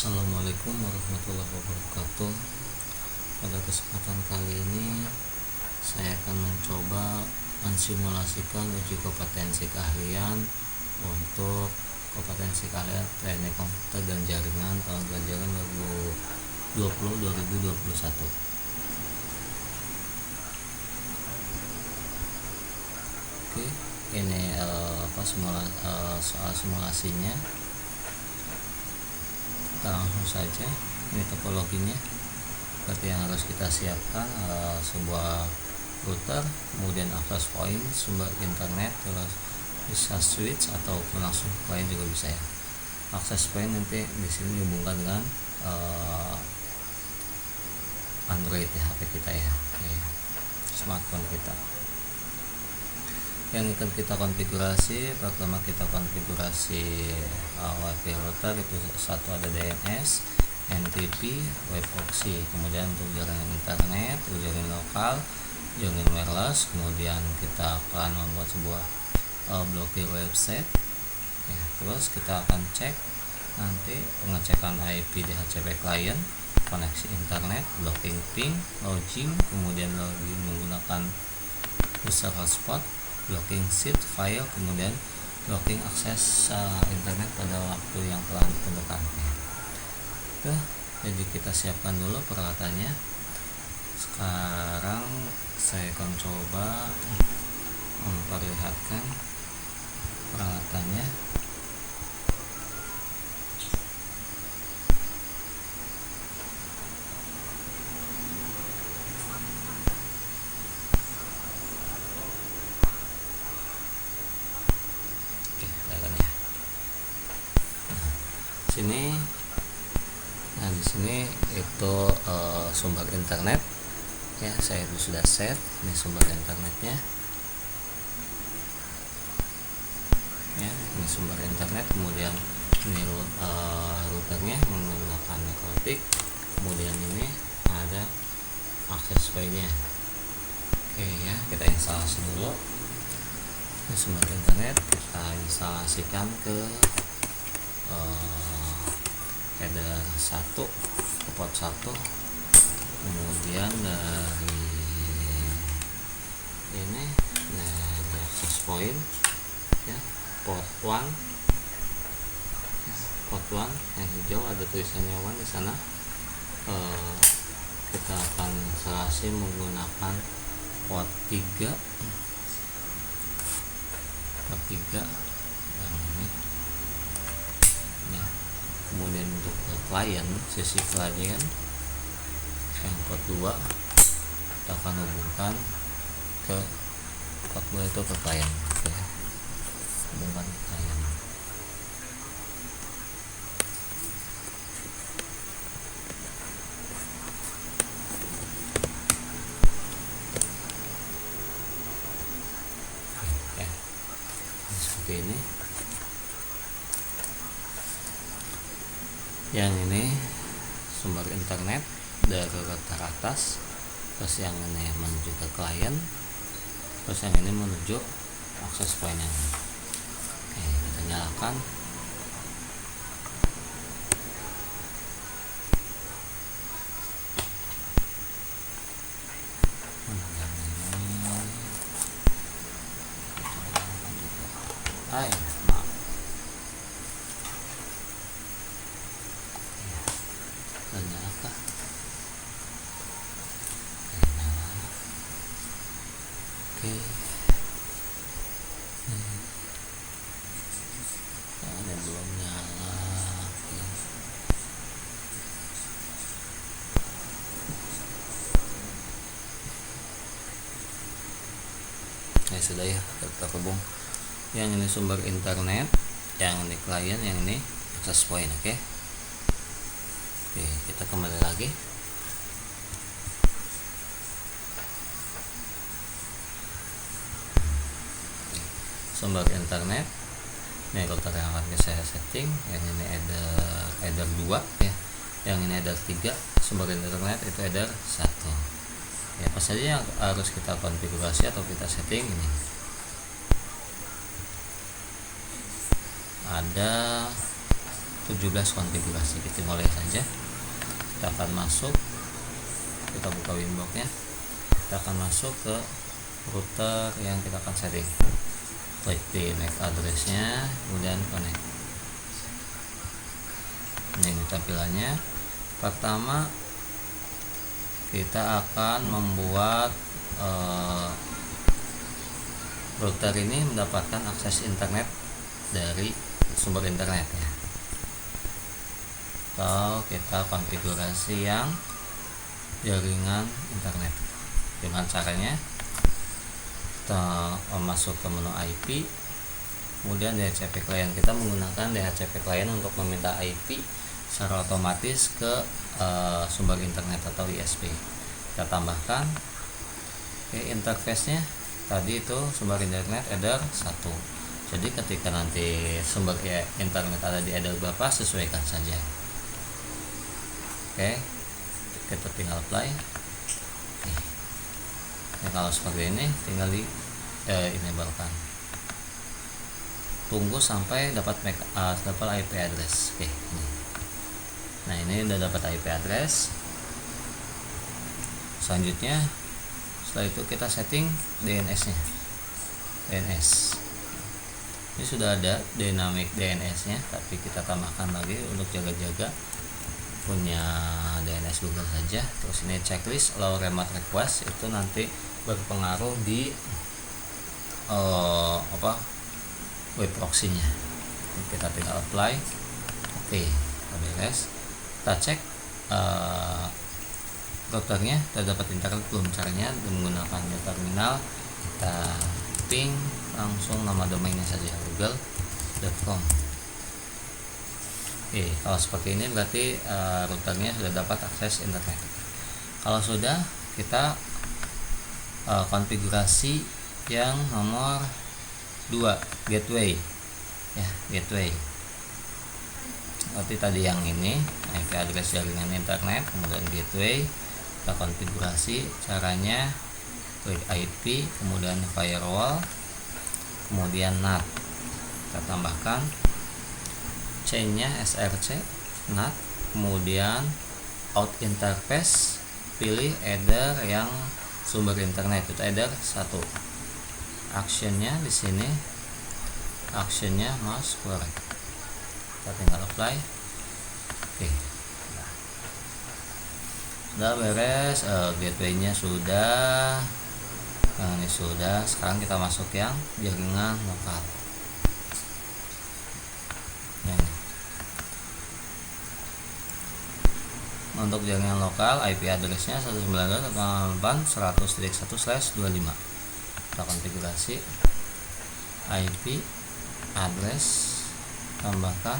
Assalamualaikum warahmatullahi wabarakatuh. Pada kesempatan kali ini saya akan mencoba mensimulasikan uji kompetensi keahlian untuk kompetensi keahlian teknik komputer dan jaringan tahun pelajaran 2020-2021. Oke, ini soal simulasinya. Langsung saja, ini topologinya. Seperti yang harus kita siapkan, sebuah router, kemudian access point, sumber internet, terus bisa switch ataupun langsung client juga bisa ya. Access point nanti di sini dihubungkan dengan Android ya, HP kita ya, smartphone kita. Yang akan kita konfigurasi, pertama kita konfigurasi WiFi router, itu satu ada DNS, NTP, web proxy, kemudian untuk jaringan internet, untuk jaringan lokal, jaringan wireless, kemudian kita akan membuat sebuah blokir website ya. Terus kita akan cek nanti pengecekan IP DHCP client, koneksi internet, blocking ping, login, kemudian login menggunakan user hotspot, blocking sheet file, kemudian blocking akses internet pada waktu yang telah ditentukan ya. Jadi kita siapkan dulu peralatannya. Sekarang saya akan coba memperlihatkan peralatannya. Di sini itu sumber internet ya, saya itu sudah set. Ini sumber internetnya ya, ini sumber internet, kemudian ini routernya menggunakan MikroTik, kemudian ini ada akses point-nya. Oke ya, kita instalasi dulu. Ini sumber internet, kita instalasikan ke header 1 ke port 1, kemudian dari ini dari access point ya, port 1 ya, port 1 yang hijau ada tulisannya 1 di sana. Kita akan instalasi menggunakan port 3 yang ini ya. Kemudian untuk klien, sisi klien yang port 2 kita akan hubungkan ke port 2 itu ke klien ya. Hubungkan ke klien. Ya, seperti ini. Yang ini sumber internet dari router atas, terus yang ini menuju ke klien, terus yang ini menuju access point yang ini. Oke, kita nyalakan. Oke, ini belum nyala. Sudah ya, terhubung. Yang ini sumber internet, yang ini klien, yang ini access point. Oke, kita kembali lagi. Sumber internet, ini router yang akan saya setting. Yang ini header 2 ya, yang ini header 3. Sumber internet itu header 1 ya. Apa saja yang harus kita konfigurasi atau kita setting ini? Ada 17 konfigurasi. Kita mulai saja. Kita akan masuk, kita buka Winbox-nya, kita akan masuk ke router yang kita akan setting. Klik di MAC address-nya, kemudian connect. Ini tampilannya. Pertama kita akan membuat router ini mendapatkan akses internet dari sumber internet ya. Atau kita konfigurasi yang jaringan internet. Dengan caranya kita masuk ke menu IP, kemudian DHCP client. Kita menggunakan DHCP client untuk meminta IP secara otomatis ke sumber internet atau ISP. Kita tambahkan interface-nya tadi itu sumber internet header 1. Jadi ketika nanti sumber internet ada di header berapa, sesuaikan saja. Oke, kita tinggal apply. Nah, kalau seperti ini tinggal di enablekan. Tunggu sampai dapat IP address. Oke, ini. Nah, ini udah dapat IP address. Selanjutnya setelah itu kita setting DNS-nya. DNS. Ini sudah ada dynamic DNS-nya, tapi kita tambahkan lagi untuk jaga-jaga punya DNS Google saja. Terus ini checklist allow remote request, itu nanti berpengaruh di web proxy-nya. Kita tinggal apply. Oke, beres. Kita cek routernya sudah dapat internet belum. Caranya menggunakan terminal, kita ping langsung nama domainnya saja, google.com. Kalau seperti ini berarti routernya sudah dapat akses internet. Kalau sudah, kita konfigurasi yang nomor 2, gateway ya, gateway. Berarti tadi yang ini IP address jaringan internet, kemudian gateway. Kita konfigurasi caranya, klik IP, kemudian firewall, kemudian NAT. Kita tambahkan chainnya SRC NAT, kemudian out interface, pilih header yang sumber internet, itu header 1. Actionnya di sini, actionnya mouse correct. Kita tinggal apply. Oke, sudah beres. Gateway-nya sudah, yang ini sudah. Sekarang kita masuk yang jaringan lokal. Ini. Untuk jaringan lokal, IP address-nya 192.168.100.1/25. Kita konfigurasi IP address, tambahkan,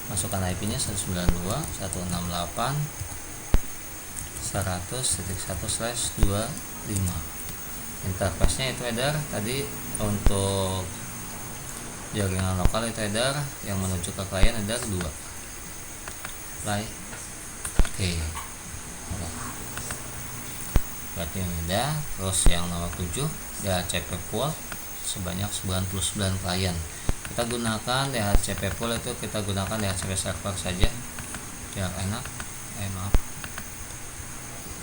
masukkan IP-nya 192.168.100.1/25. Interface-nya itu header tadi. Untuk jaringan lokal itu header yang menuju ke klien header 2. Play. Oke. Berarti ini udah. Terus yang nomor 7, DHCP pool sebanyak 99 klien. Kita gunakan DHCP pool itu, kita gunakan DHCP server saja biar enak. Maaf.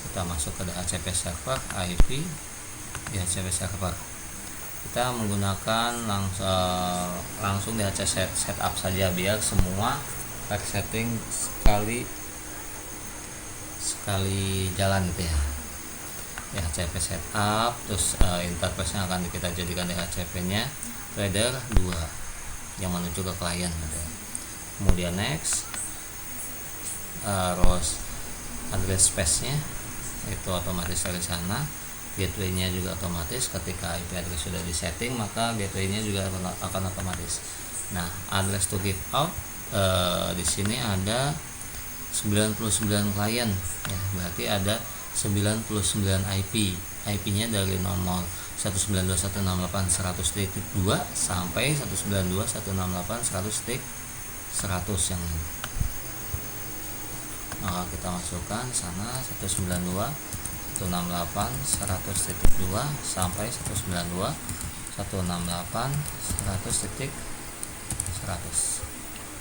Kita masuk ke DHCP server, IP DHCP server. Kita menggunakan langsung DHCP setup saja biar semua setting sekali jalan gitu ya. DHCP setup, terus interface yang akan kita jadikan DHCP-nya header 2 yang menuju ke klien gitu. Kemudian next, terus address space-nya itu otomatis dari sana. Gateway-nya juga otomatis. Ketika IP address sudah disetting, maka gateway-nya juga akan otomatis. Nah, address to give out di sini ada 99 klien ya, berarti ada 99 IP. IP-nya dari nomor 192.168.100.2 sampai 192.168.100.100 yang ini. Maka kita masukkan sana 192.168.100.2 sampai 192.168.100.100.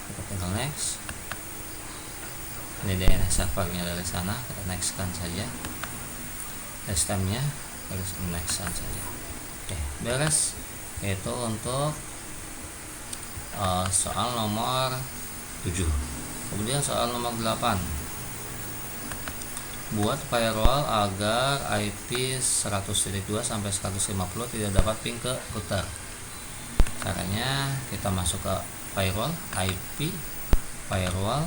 Kita tinggal next. Ini DNS servernya dari sana, kita nextkan saja. Sistemnya harus nextkan saja. Oke, beres. Itu untuk soal nomor 7. Kemudian soal nomor 8. Buat firewall agar IP 100.2 sampai 150 tidak dapat ping ke router. Caranya kita masuk ke firewall, IP firewall,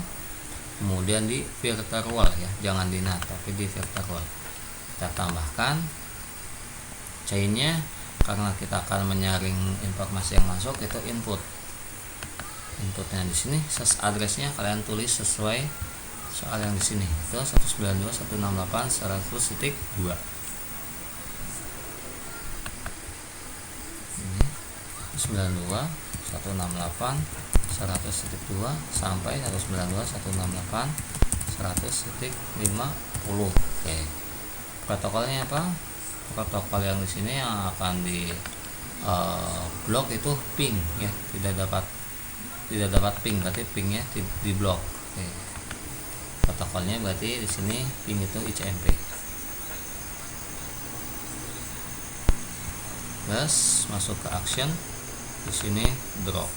kemudian di virtual ya, jangan di NAT tapi di virtual. Kita tambahkan chainnya, karena kita akan menyaring informasi yang masuk, itu inputnya di sini. Addressnya kalian tulis sesuai soal yang di sini, itu 192.168.100.2. ini 192.168.100.2 sampai 192.168.100.50. Oke, protokolnya apa? Protokol yang di sini yang akan di blok itu ping ya, tidak dapat ping, berarti pingnya di blok. Oke. Protokolnya berarti di sini ping itu ICMP. Terus masuk ke action, di sini drop,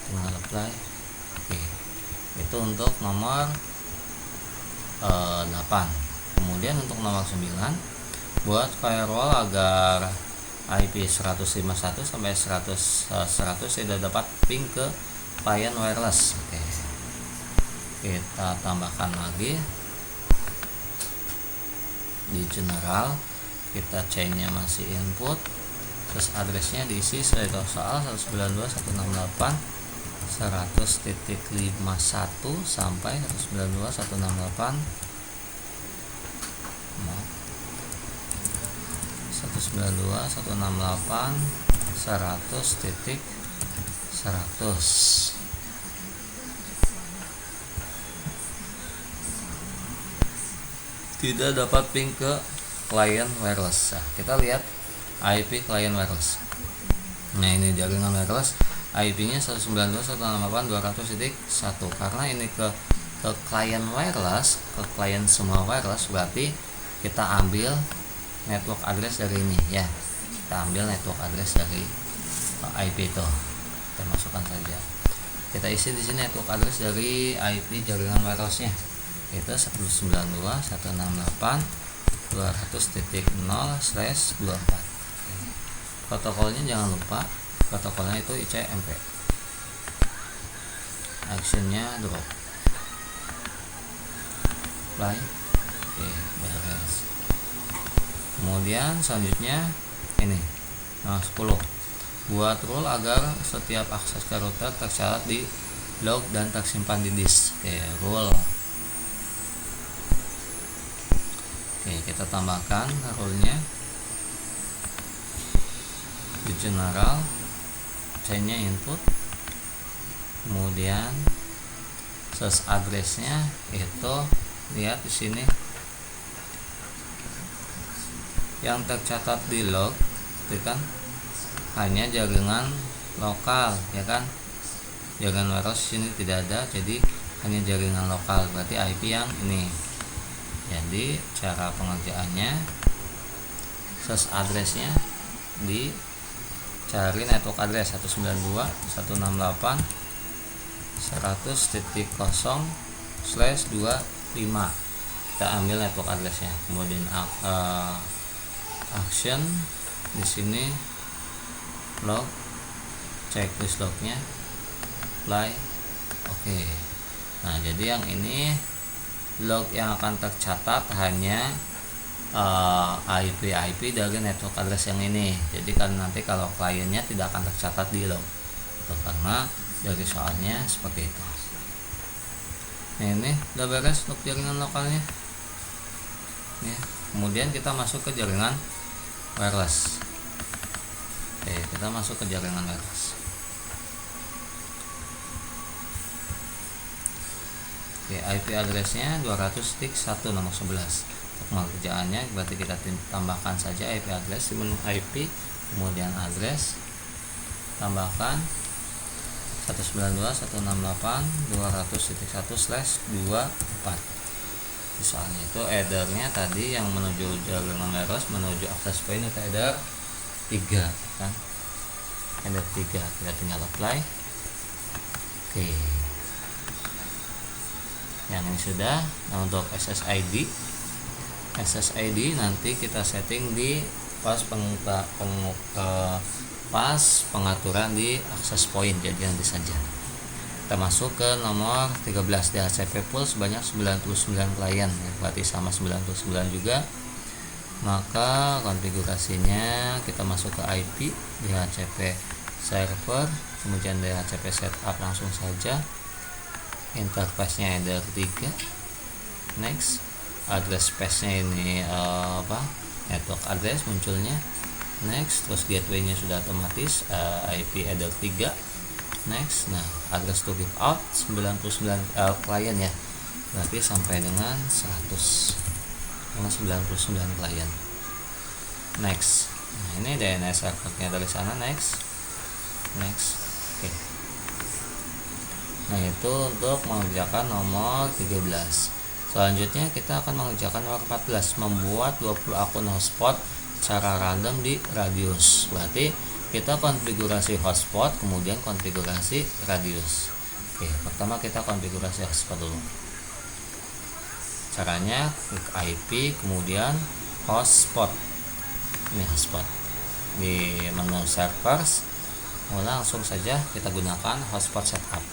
tinggal apply. Oke, itu untuk nomor 8. Kemudian untuk nomor 9, buat firewall agar IP 151 sampai 100 tidak dapat ping ke client wireless. Oke, kita tambahkan lagi di general, kita chainnya masih input, terus addressnya diisi sesuai soal 192.168.100.51 sampai 192.168.100.100. Tidak dapat ping ke client wireless. Nah, kita lihat IP client wireless. Nah, ini jaringan wireless, IP-nya 192.168.200.1. Karena ini ke client wireless, ke client semua wireless, berarti kita ambil network address dari ini ya. Kita ambil network address dari IP itu. Kita masukkan saja. Kita isi di sini network address dari IP jaringan wirelessnya. Itu 192.168.200.0/24. Protokolnya jangan lupa, protokolnya itu ICMP. Actionnya drop, play. Oke, beres. Kemudian selanjutnya ini 10. Buat rule agar setiap akses ke router tercatat di log dan tersimpan di disk. Oke, rule. Oke, kita tambahkan rule-nya di general, chainnya input, kemudian source address-nya itu lihat di sini yang tercatat di log itu kan hanya jaringan lokal ya kan, jaringan wireless sini tidak ada, jadi hanya jaringan lokal, berarti IP yang ini. Jadi cara pengerjaannya, source address-nya dicari network address 192.168.100.0/25. Kita ambil network address-nya. Kemudian action di sini log, checklist lognya, apply. Oke. Nah, jadi yang ini log yang akan tercatat hanya IP dari network address yang ini. Jadi kan nanti kalau kliennya tidak akan tercatat di log itu, karena dari soalnya seperti itu. Nah, ini udah beres untuk jaringan lokalnya ya. Kemudian kita masuk ke jaringan wireless. Oke, kita masuk ke jaringan wireless. Oke, IP addressnya 200.1 nomor 11. Untuk pengerjaannya berarti kita tambahkan saja IP address di menu IP, kemudian address, tambahkan 192.168.200.1/24. Soalnya itu headernya tadi yang menuju jalur Meros menuju akses point itu header 3 kan, header 3. Kita tinggal apply. Oke, yang ini sudah. Nah, untuk SSID nanti kita setting di pas pengaturan di akses point, jadi nanti saja. Kita masuk ke nomor 13, DHCP pool sebanyak 99 klien, berarti sama 99 juga. Maka konfigurasinya kita masuk ke IP DHCP server, kemudian DHCP setup langsung saja. Interface-nya header 3. Next, address space-nya ini network address munculnya. Next, terus gateway-nya sudah otomatis IP header 3. Next, nah address to give out 99 klien ya, berarti sampai dengan 100 dengan 99 klien. Next, nah ini DNS servernya dari sana. Next. Oke. Nah, itu untuk mengerjakan nomor 13. Selanjutnya kita akan mengerjakan nomor 14, membuat 20 akun hotspot secara random di radius. Berarti kita konfigurasi hotspot, kemudian konfigurasi radius. Oke, pertama kita konfigurasi hotspot dulu. Caranya klik IP, kemudian hotspot. Ini hotspot. Di menu servers, langsung saja kita gunakan hotspot setup.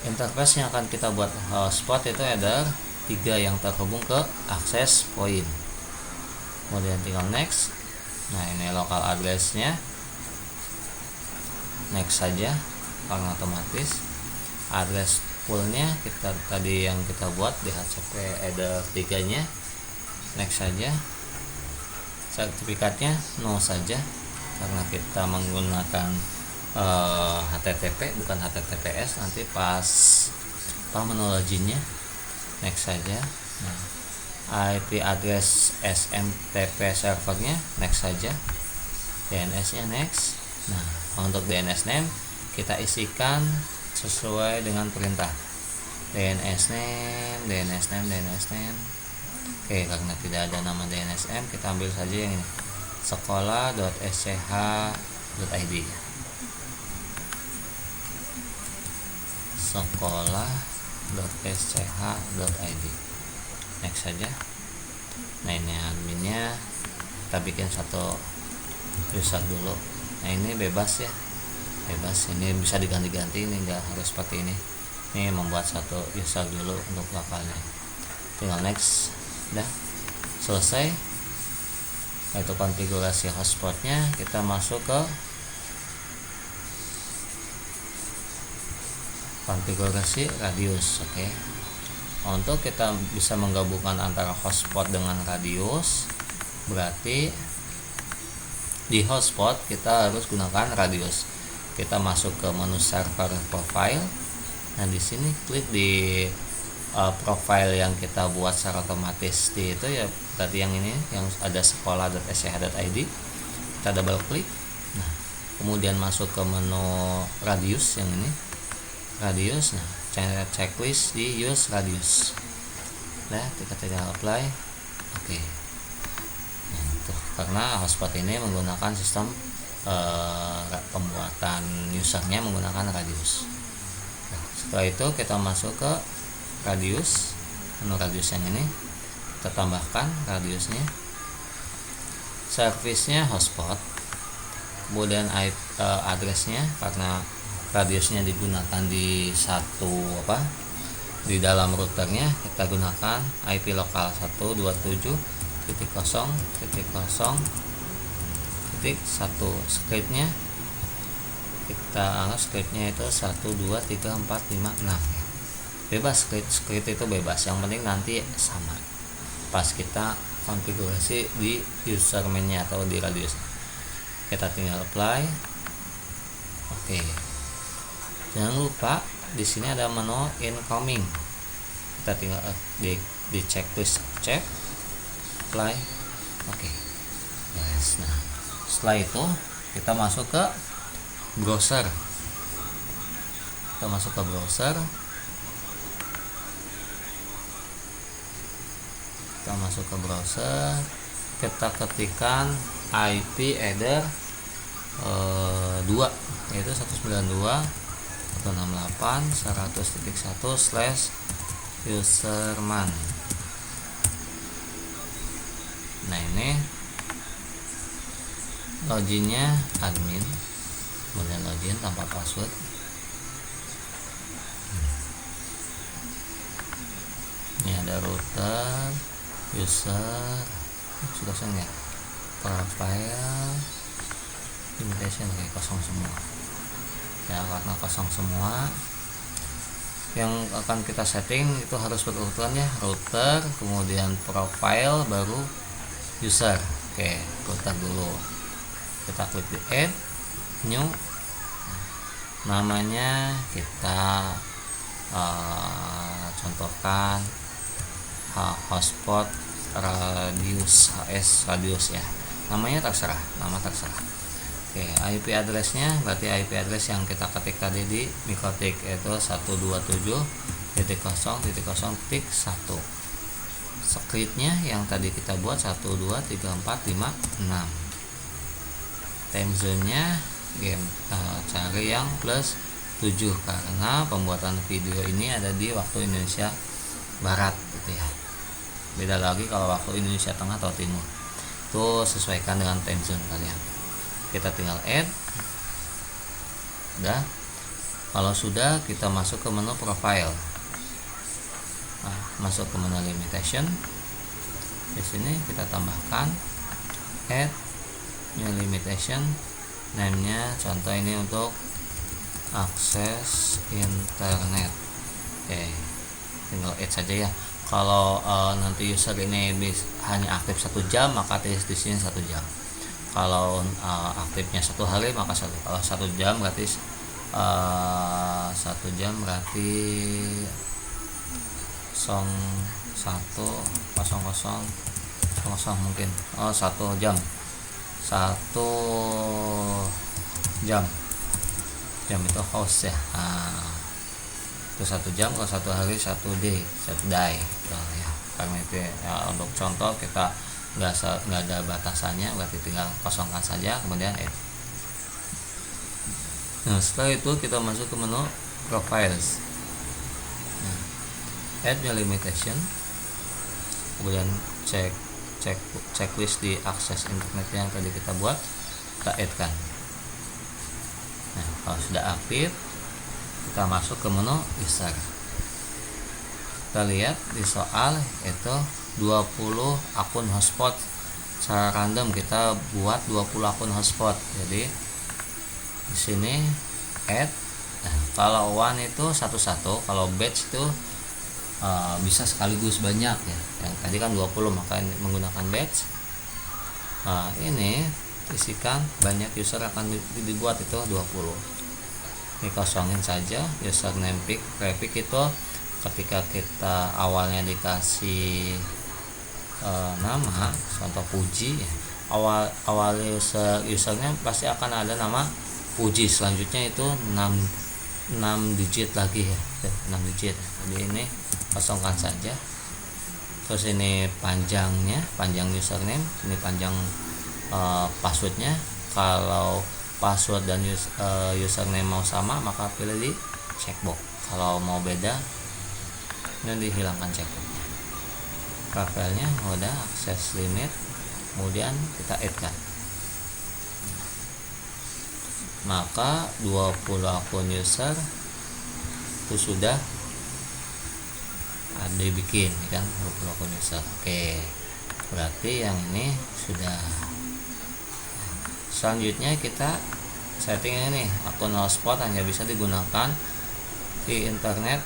Interface yang akan kita buat hotspot itu header 3 yang terhubung ke access point. Kemudian tinggal next. Nah, ini local address-nya. Next saja karena otomatis. Address pool-nya kita tadi yang kita buat di DHCP header 3-nya. Next saja. Sertifikatnya no saja karena kita menggunakan HTTP bukan HTTPS nanti pas menu login-nya. Next saja. Nah, IP address SMTP servernya next saja. DNS-nya next. Nah, untuk DNS name kita isikan sesuai dengan perintah. DNS name. Oke, karena tidak ada nama DNS name, kita ambil saja yang ini. sekolah.sch.id. sekolah.sch.id. Next saja. Nah, ini adminnya kita bikin satu user dulu. Nah, ini bebas ya, ini bisa diganti-ganti, ini enggak harus seperti ini. Ini membuat satu user dulu untuk lokalnya. Tinggal next. Udah selesai. Itu konfigurasi hotspotnya. Kita masuk ke konfigurasi radius. Oke. Untuk kita bisa menggabungkan antara hotspot dengan radius, berarti di hotspot kita harus gunakan radius. Kita masuk ke menu server profile. Nah, di sini klik di profile yang kita buat secara otomatis di itu ya, berarti yang ini yang ada sekolah.sch.id. Kita double klik. Nah, kemudian masuk ke menu radius yang ini. Radius. Nah, checklist di use radius. Nah, kita tinggal apply. Oke. Nah, itu karena hotspot ini menggunakan sistem pembuatan usernya menggunakan radius. Nah, setelah itu kita masuk ke radius, menu radius yang ini, kita tambahkan radiusnya, service-nya hotspot, kemudian address-nya karena radiusnya digunakan di di dalam routernya, kita gunakan IP lokal 127.0.0.1. Scriptnya kita anggap scriptnya itu 1234566 ya. Bebas, script itu bebas, yang penting nanti sama pas kita konfigurasi di user main-nya atau di radius. Kita tinggal apply. Oke. Jangan lupa di sini ada menu incoming. Kita tinggal di checklist check, apply. Oke. Yes. Nah, setelah itu kita masuk ke browser. kita masuk ke browser, kita ketikkan IP header 2, yaitu 192.168.100.1/userman. Nah, ini loginnya admin, kemudian login tanpa password. Ini ada router, user, sudah kosong ya, profile, limitation kayak kosong semua ya. Karena kosong semua, yang akan kita setting itu harus berurutan ya, router, kemudian profile, baru user. Oke, router dulu, kita klik di add new, namanya kita contohkan hotspot radius ya, namanya terserah, nama terserah. Oke, IP addressnya berarti IP address yang kita ketik tadi di Mikotik, yaitu 127.0.0.1. Scriptnya yang tadi kita buat 1234566. Time zone nya cari yang +7 karena pembuatan video ini ada di waktu Indonesia Barat gitu ya. Beda lagi kalau waktu Indonesia Tengah atau Timur. Itu sesuaikan dengan time zone kalian. Kita tinggal add. Udah. Kalau sudah, kita masuk ke menu profile. Nah, masuk ke menu limitation. Di sini kita tambahkan add new limitation. Name-nya contoh ini untuk akses internet. Oke, tinggal add saja ya. Kalau nanti user ini hanya aktif 1 jam, maka di sini 1 jam. Kalau aktifnya 1 hari, maka 1. Kalau 1 jam berarti 1 jam berarti 01.00 mungkin. 1 jam. 1 jam itu host ya. Itu 1 jam, kalau 1 hari 1 day gitu ya. Karena itu ya, untuk contoh kita nggak ada batasannya, berarti tinggal kosongkan saja, kemudian add. Nah, setelah itu kita masuk ke menu profiles. Nah, add new limitation, kemudian checklist di akses internet yang tadi kita buat, kita add kan. Nah, kalau sudah aktif, kita masuk ke menu user. Kita lihat di soal itu 20 akun hotspot secara random, kita buat 20 akun hotspot. Jadi di sini add. Nah, kalau one itu satu-satu, kalau batch itu bisa sekaligus banyak ya. Yang tadi kan 20, maka menggunakan batch. Nah, ini isikan banyak user akan dibuat itu 20. Ini kosongin saja username prefix itu ketika kita awalnya dikasih nama, contoh Puji ya. Awal usernya pasti akan ada nama Puji, selanjutnya itu 6 digit lagi ya, 6 digit. Jadi ini kosongkan saja. Terus ini panjang username, ini panjang passwordnya. Kalau password dan username mau sama, maka pilih di checkbox. Kalau mau beda, ini dihilangkan checkboxnya. Profilnya udah, akses limit, kemudian kita add kan. Maka 20 akun user itu sudah ada dibikin kan, 20 akun user. Oke, berarti yang ini sudah. Selanjutnya kita setting ini, akun hotspot hanya bisa digunakan di internet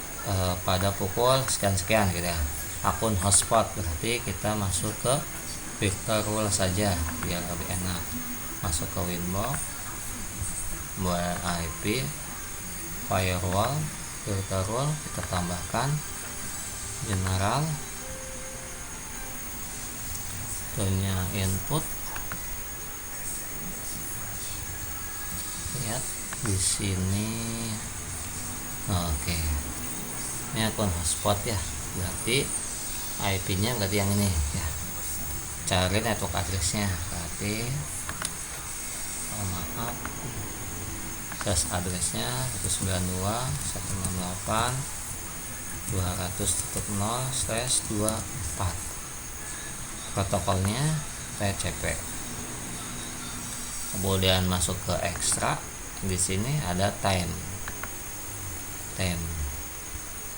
pada pukul sekian gitu ya. Akun hotspot berarti kita masuk ke virtual saja biar lebih enak. Masuk ke Winbox, buat IP, firewall, virtual, kita tambahkan general, punya input. Lihat di sini Oke, ini akun hotspot ya, berarti IP-nya berarti yang ini ya. Cari network address-nya, berarti maaf, slash address-nya 198.200.0/24, protokolnya TCP. Kemudian masuk ke ekstra, di sini ada time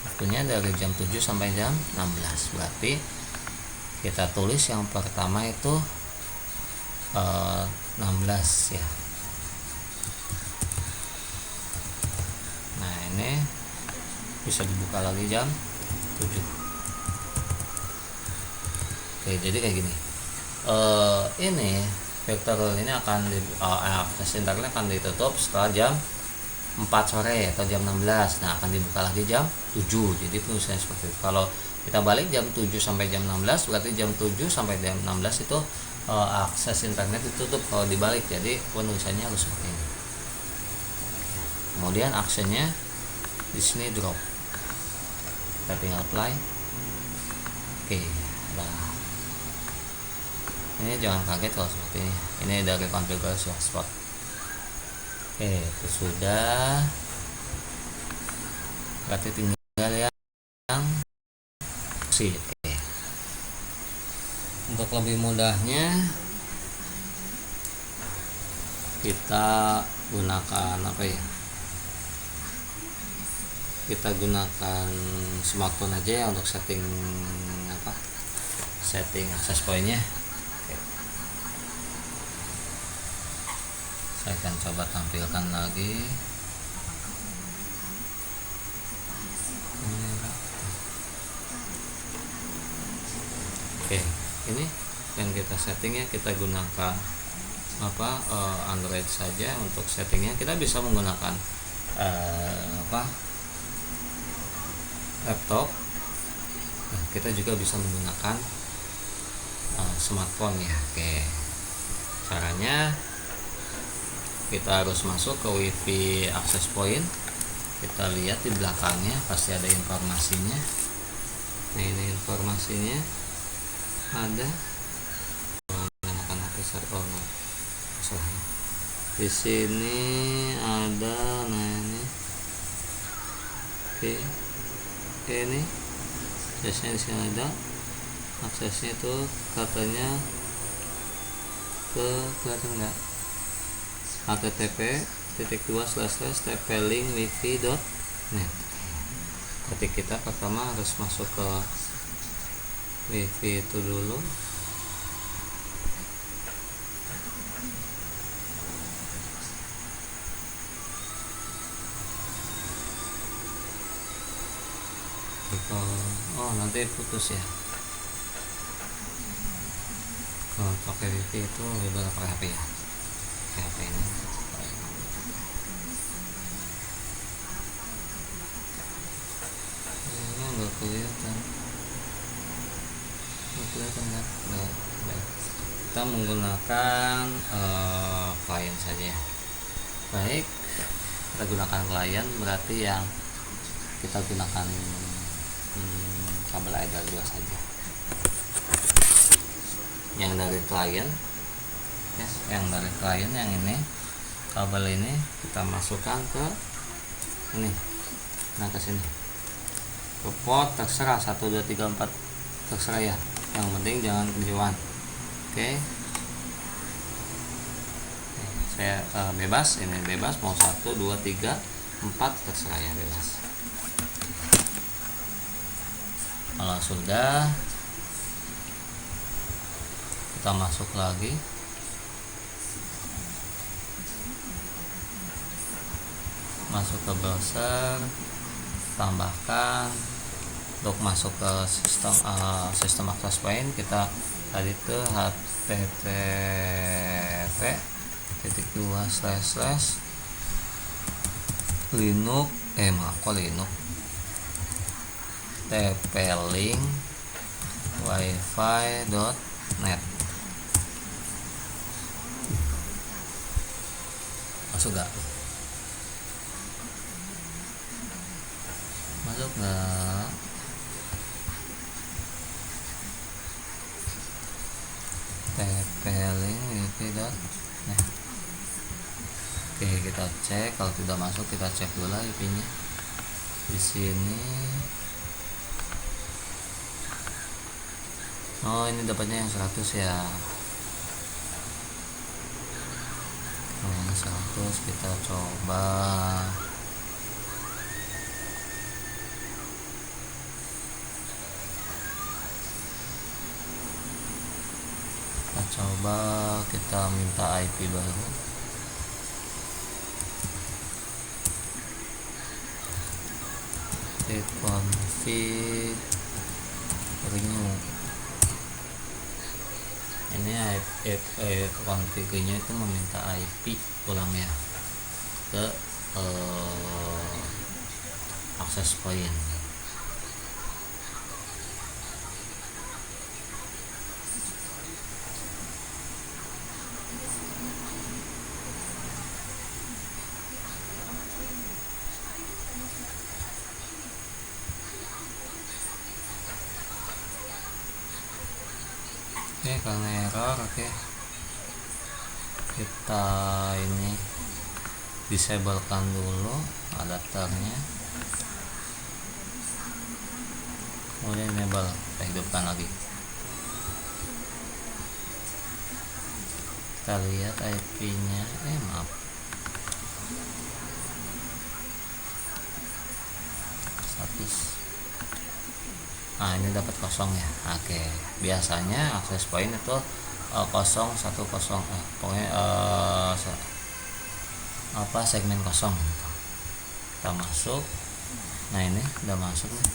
waktunya dari jam 7 sampai jam 16, berarti kita tulis yang pertama itu 16 ya. Nah, ini bisa dibuka lagi jam 7. Oke, jadi kayak gini. Ini vektor ini akan akses internet akan ditutup setelah jam 4 sore atau jam 16. Nah, akan dibuka lagi jam 7. Jadi tulisannya seperti itu. Kalau kita balik jam 7 sampai jam 16, berarti jam 7 sampai jam 16 itu akses internet ditutup kalau dibalik. Jadi penulisannya harus seperti ini. Kemudian aksennya di sini drop. Kita tinggal apply. Oke, nah. Ini jangan kaget kalau seperti ini. Ini dari konfigurasi hotspot. Oke, itu sudah. Berarti tinggal yang sih. Oke. Untuk lebih mudahnya kita gunakan apa ya? Kita gunakan smartphone aja ya untuk setting apa? Setting access point-nya. Saya akan coba tampilkan lagi. Oke, ini yang kita setting ya, kita gunakan Android saja untuk settingnya. Kita bisa menggunakan laptop. Nah, kita juga bisa menggunakan smartphone ya. Oke, caranya kita harus masuk ke WiFi access point. Kita lihat di belakangnya pasti ada informasinya. Nah, ini informasinya ada menggunakan HP di sini ada. Nah, ini oke, ini aksesnya di sini ada. Aksesnya itu katanya kelihatan nggak? http://tplink-wifi.net. Jadi kita pertama harus masuk ke wifi itu dulu. Nanti putus ya. Kalau pakai wifi itu lebih pakai HP ya. HP ini nggak kelihatan kan? Baik. Kita menggunakan klien saja ya. Baik, kita gunakan klien, berarti yang kita gunakan kabel Ether 2 saja. Yang dari klien ya, yang dari klien yang ini, kabel ini kita masukkan ke ini. Nah, ke sini. Ke port terserah 1 2 3 4 terserah ya. Yang penting jangan kejauhan. Oke. Saya bebas, ini bebas mau 1 2 3 4 terserah ya, bebas. Kalau sudah, kita masuk lagi. Masuk ke browser, tambahkan untuk masuk ke sistem access point. Kita tadi itu http://linux tplink wifi.net. Masuk gak? masuk nggak? TP-Link tidak. Nah, oke, kita cek. Kalau tidak masuk, kita cek dulu IP-nya. Di sini, oh ini dapatnya yang 100 ya. Yang 100 kita coba. Kita minta IP baru. Config renew. Ini config-nya itu meminta IP ulang ya ke access point. Oke, karena error, oke, kita ini disablekan dulu adapternya, kemudian enable, kita hidupkan lagi. Kita lihat IP-nya, maaf, status. Nah, ini dapat kosong ya. Oke, biasanya access point itu 010, pokoknya segmen kosong gitu. Kita masuk. Nah, ini udah masuk nih.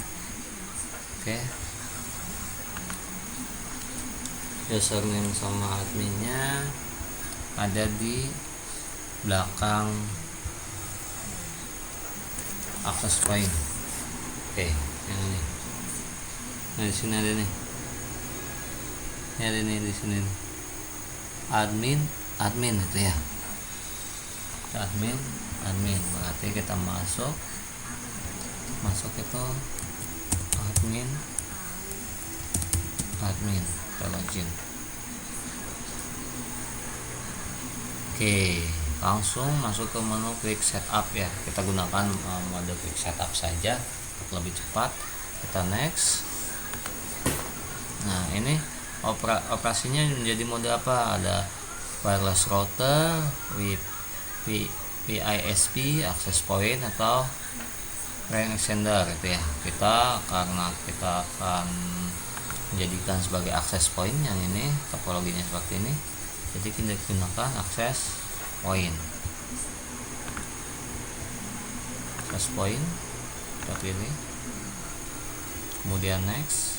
Oke, username sama adminnya ada di belakang access point. Oke, yang ini. Nah, di sini ada nih. Ini ada nih di sini. Admin itu ya. Admin. Berarti kita masuk itu admin. Kita login. Oke, langsung masuk ke menu quick setup ya. Kita gunakan mode quick setup saja untuk lebih cepat. Kita next. Nah, ini operasinya menjadi mode apa? Ada wireless router, WISP, access point, atau range extender itu ya. Karena kita akan menjadikan sebagai access point yang ini, topologinya seperti ini. Jadi kita gunakan access point. Access point kita pilih. Kemudian next.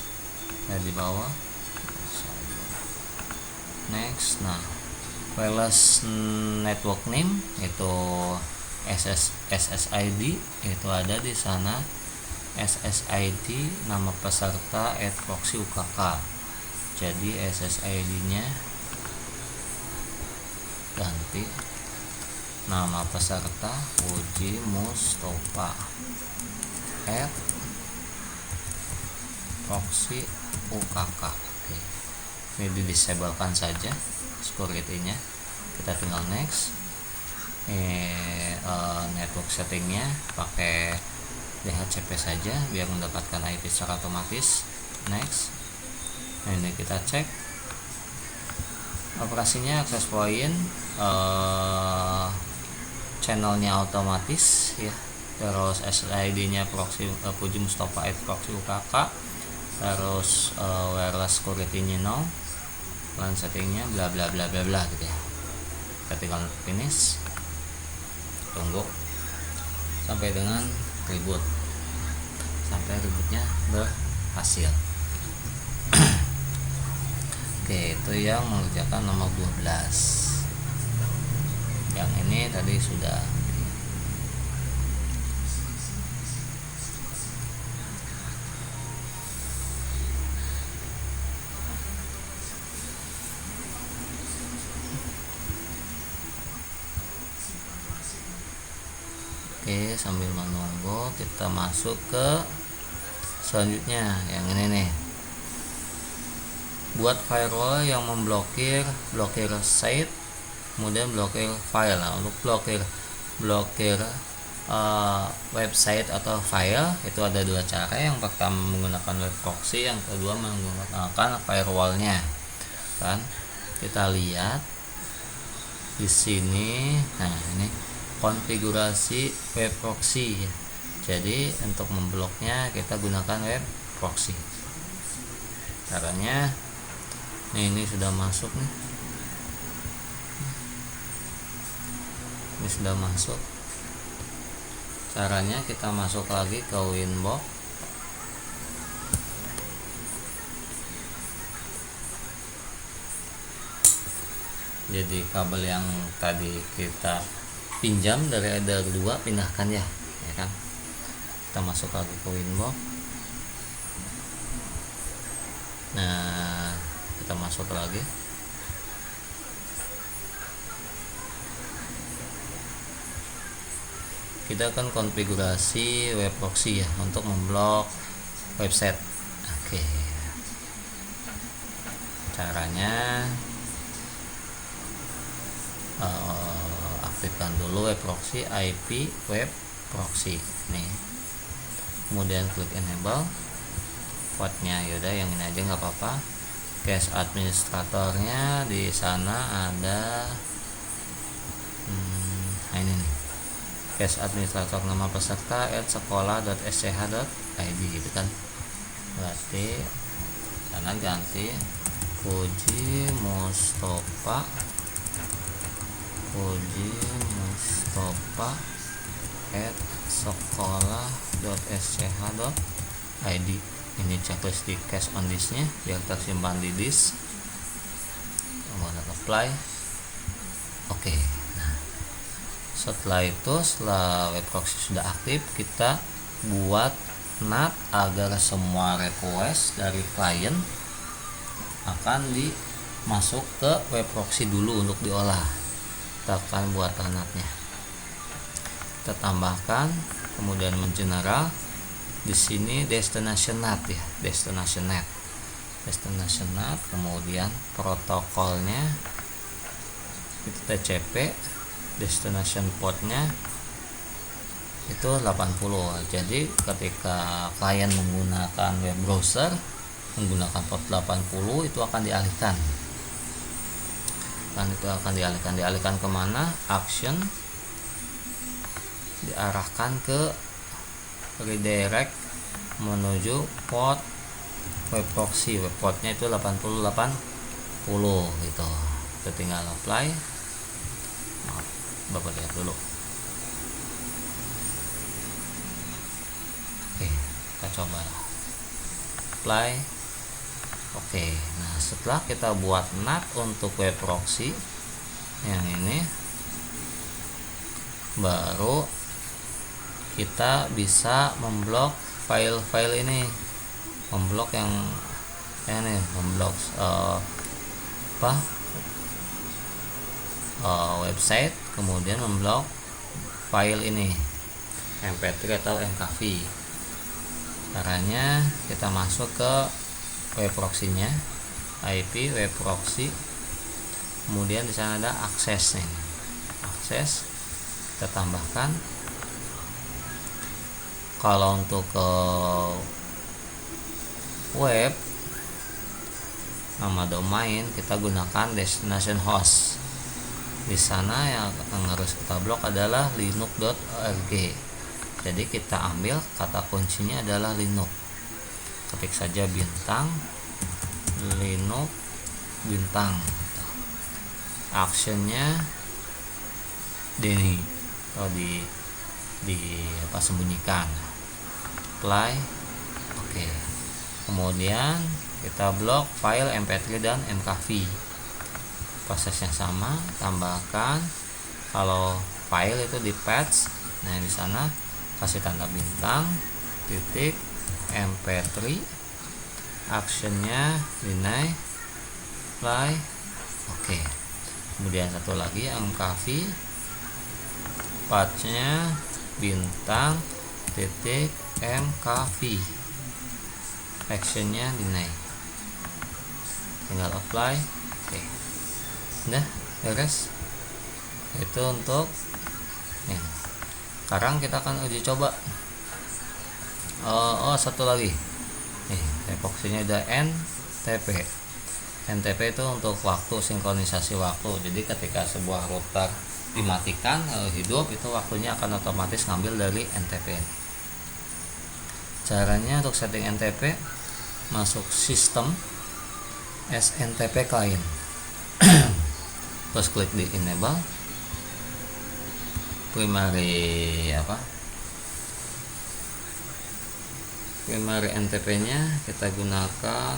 Di bawah next. Nah, wireless network name itu SSID itu ada di sana. SSID nama peserta @proxy UKK. Jadi SSID nya ganti, nama peserta Puji Mustofa @proxy UKK. Oke, ini didisablekan saja security-nya. Kita tinggal next. Network settingnya pakai DHCP saja biar mendapatkan IP secara otomatis. Next. Nah, ini kita cek operasinya access point, channelnya otomatis ya. Terus SSID nya proxy Puji Mustofa @proxy UKK. Terus wireless security-nya no, LAN settingnya bla bla bla bla bla gitu ya. Kita tinggal finish, tunggu sampai dengan reboot, sampai rebootnya berhasil. Oke, itu yang mengerjakan nomor 12. Yang ini tadi sudah. Oke, sambil menunggu kita masuk ke selanjutnya yang ini nih, buat firewall yang memblokir site, kemudian blokir file. Nah, untuk blokir website atau file itu ada dua cara. Yang pertama menggunakan web proxy, yang kedua menggunakan firewallnya. Kan kita lihat di sini. Nah, ini konfigurasi web proxy. Jadi untuk membloknya kita gunakan web proxy. Caranya ini sudah masuk nih. Ini sudah masuk. Caranya kita masuk lagi ke Winbox. Jadi kabel yang tadi kita pinjam dari header 2 pindahkan ya kan. Kita masuk lagi ke Winbox. Nah, kita masuk lagi. Kita akan konfigurasi web proxy ya untuk memblok website. Oke. Caranya aktifkan dulu web proxy, IP web proxy nih. Kemudian klik enable. Portnya yaudah yang ini aja nggak apa-apa. Cache administratornya di sana ada ini nih, cache administrator nama peserta @sekolah.sch.id gitu kan. Berarti sana ganti Puji Mustofa @sekolah.sch.id. Ini checklist di cache on disk nya biar tersimpan di disk. Kemudian apply. Oke. Nah, setelah web proxy sudah aktif, kita buat NAT agar semua request dari klien akan dimasuk ke web proxy dulu untuk diolah. Kita akan buat NAT-nya. Kita tambahkan, kemudian mengeneral. Di sini destination NAT ya, destination NAT, kemudian protokolnya itu TCP, destination portnya itu 80. Jadi ketika klien menggunakan web browser menggunakan port 80 itu akan dialihkan. Dialihkan kemana? Action diarahkan ke redirect menuju port web proxy. Web portnya itu 80 gitu. Kita tinggal apply. Bapak lihat dulu. Oke, kita coba apply. Oke, nah setelah kita buat NAT untuk web proxy yang ini, baru kita bisa memblok file-file ini, memblok yang ini, memblok website, kemudian memblok file ini MP3 atau MKV. Caranya kita masuk ke web proxy-nya, IP web proxy, kemudian di sana ada akses nih, akses kita tambahkan. Kalau untuk ke web nama domain kita gunakan destination host. Di sana yang harus kita blok adalah linux.org. Jadi kita ambil kata kuncinya adalah linux. Ketik saja bintang linux bintang. Actionnya Denny kalau sembunyikan. Apply. Oke. Kemudian kita blok file MP3 dan MKV. Prosesnya sama, tambahkan. Kalau file itu di patch, nah di sana kasih tanda bintang, titik, MP3, actionnya deny, apply. Oke. Kemudian satu lagi MKV, patchnya bintang titik mkv, actionnya dinaik, tinggal apply. Oke, udah beres. Itu untuk ini. Sekarang kita akan uji coba. Satu lagi nih, epoksinya udah NTP itu untuk waktu, sinkronisasi waktu. Jadi ketika sebuah router dimatikan hidup, itu waktunya akan otomatis ngambil dari NTP. Caranya untuk setting NTP, masuk sistem SNTP client terus klik di enable primary NTP nya kita gunakan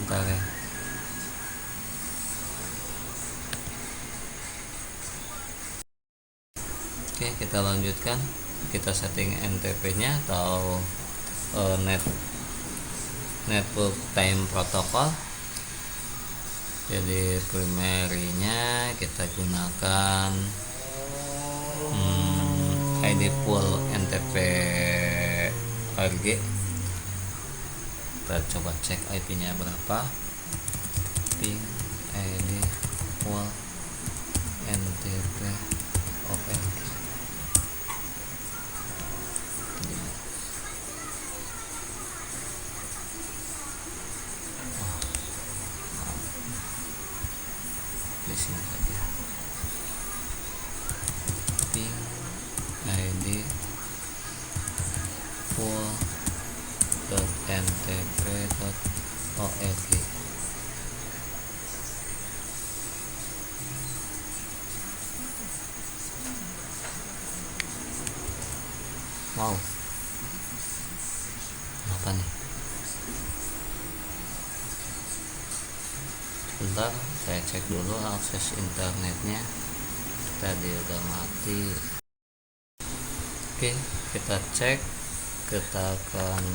bentar ya. Oke, kita lanjutkan. Kita setting NTP nya atau network time protocol. Jadi primary nya kita gunakan ID pool NTP RG. Kita coba cek IP nya berapa. Ping ID pool NTP ORG. Di sini saja. Ping ID pool.ntp.org. Wow, apa nih? Sebentar, saya cek dulu akses internetnya. Tadi udah mati. Oke, kita cek. Kita akan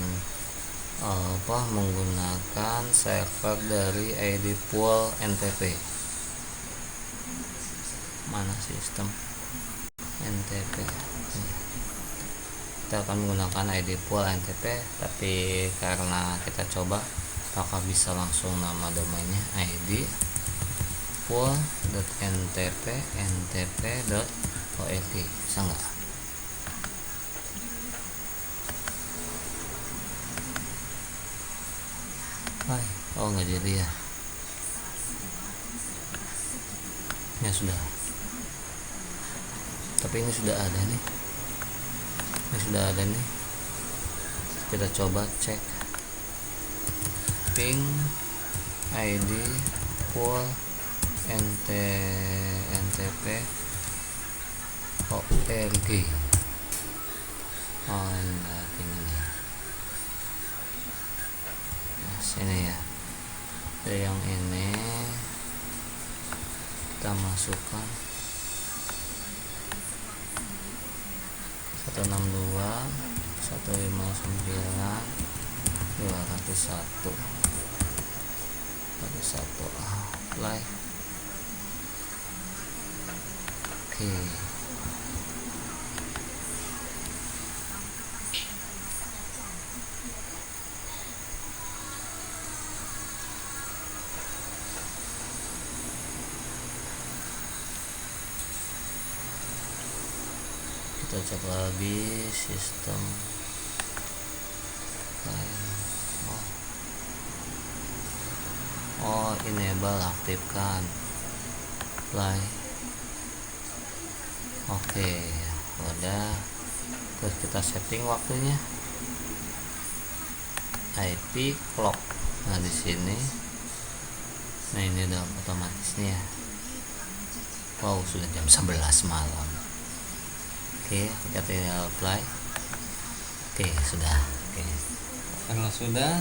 menggunakan server dari ID pool NTP. Mana sistem NTP? Kita akan menggunakan ID pool NTP, tapi karena kita coba apakah bisa langsung nama domainnya ID pool.ntp.org, bisa nggak? Oh, nggak jadi ya. Ya sudah, tapi ini sudah ada nih. Kita coba cek ping ID pool NTP ORG. Ini sini ya. Yang ini kita masukkan 162.159.201 apply. Oke. Kita cek lagi sistem. Enable, aktifkan, apply. Oke, udah. Terus kita setting waktunya, IP clock. Nah di sini, nah ini udah otomatis nih ya. Wow, sudah jam 11 malam. Oke, kita tinggal apply. Oke, sudah. Oke, kalau sudah,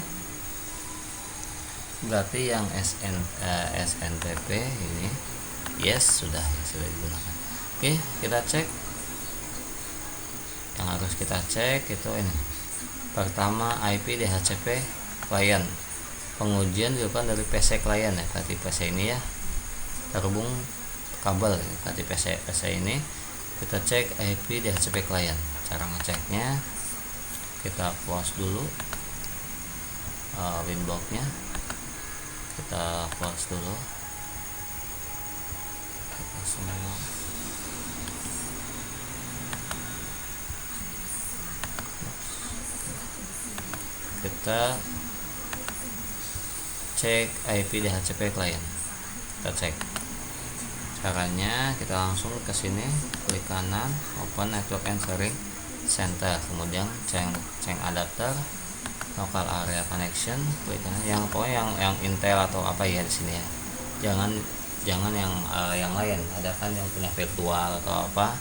berarti yang SNTP ini yes, sudah digunakan. Oke, kita cek. Yang harus kita cek itu ini Pertama, IP DHCP client. Pengujian dilakukan dari PC client ya, berarti PC ini ya terhubung kabel, berarti PC ini kita cek IP DHCP client. Cara ngeceknya, kita close dulu winboxnya, kita close dulu, kita semua. Kita cek IP DHCP client, kita cek. Caranya kita langsung ke sini, klik kanan, open network and sharing center, kemudian cek adapter, local area connection, klik kanan. Yang pokoknya yang Intel atau apa ya di sini ya. Jangan yang lain. Ada kan yang punya virtual atau apa,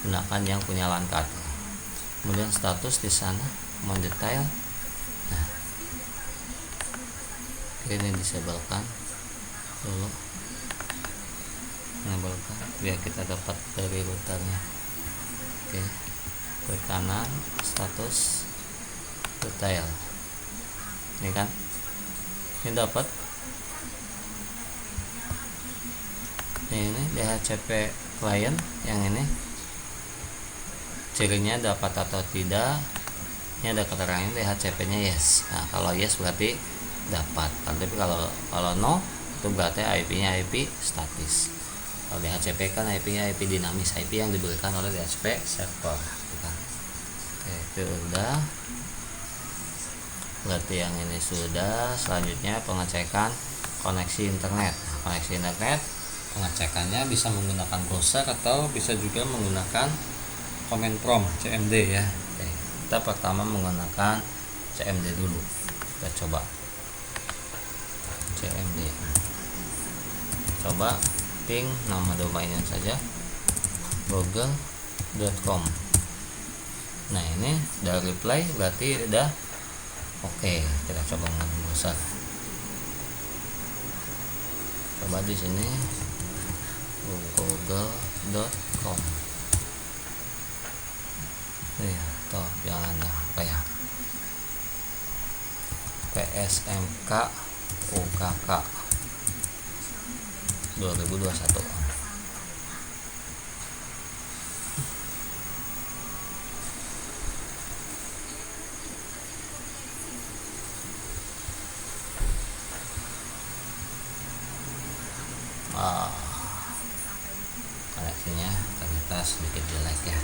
gunakan yang punya LAN card. Kemudian status di sana, mau detail. Nah, ini disablekan dulu, enablekan biar kita dapat dari routernya. Oke, klik kanan, status, detail. Ini kan, ini dapat. Ini DHCP client yang ini, cirinya dapat atau tidak. Ini ada keterangan DHCP nya yes. Nah, kalau yes berarti dapat, tapi kalau no itu berarti IP nya IP statis. Kalau DHCP kan IP nya IP dinamis, IP yang diberikan oleh DHCP server. Oke, itu udah, berarti yang ini sudah. Selanjutnya pengecekan koneksi internet. Koneksi internet pengecekannya bisa menggunakan browser atau bisa juga menggunakan command prompt CMD ya. Oke, kita pertama menggunakan CMD dulu. Kita coba CMD, coba ping nama domainnya saja google.com. Nah, ini udah reply, berarti udah oke. Kita coba menggunakan browser. Coba di sini google.com. Ya, toh jangan apa ya, PSMK UKK 2021. Koneksinya ternyata sedikit jelek ya.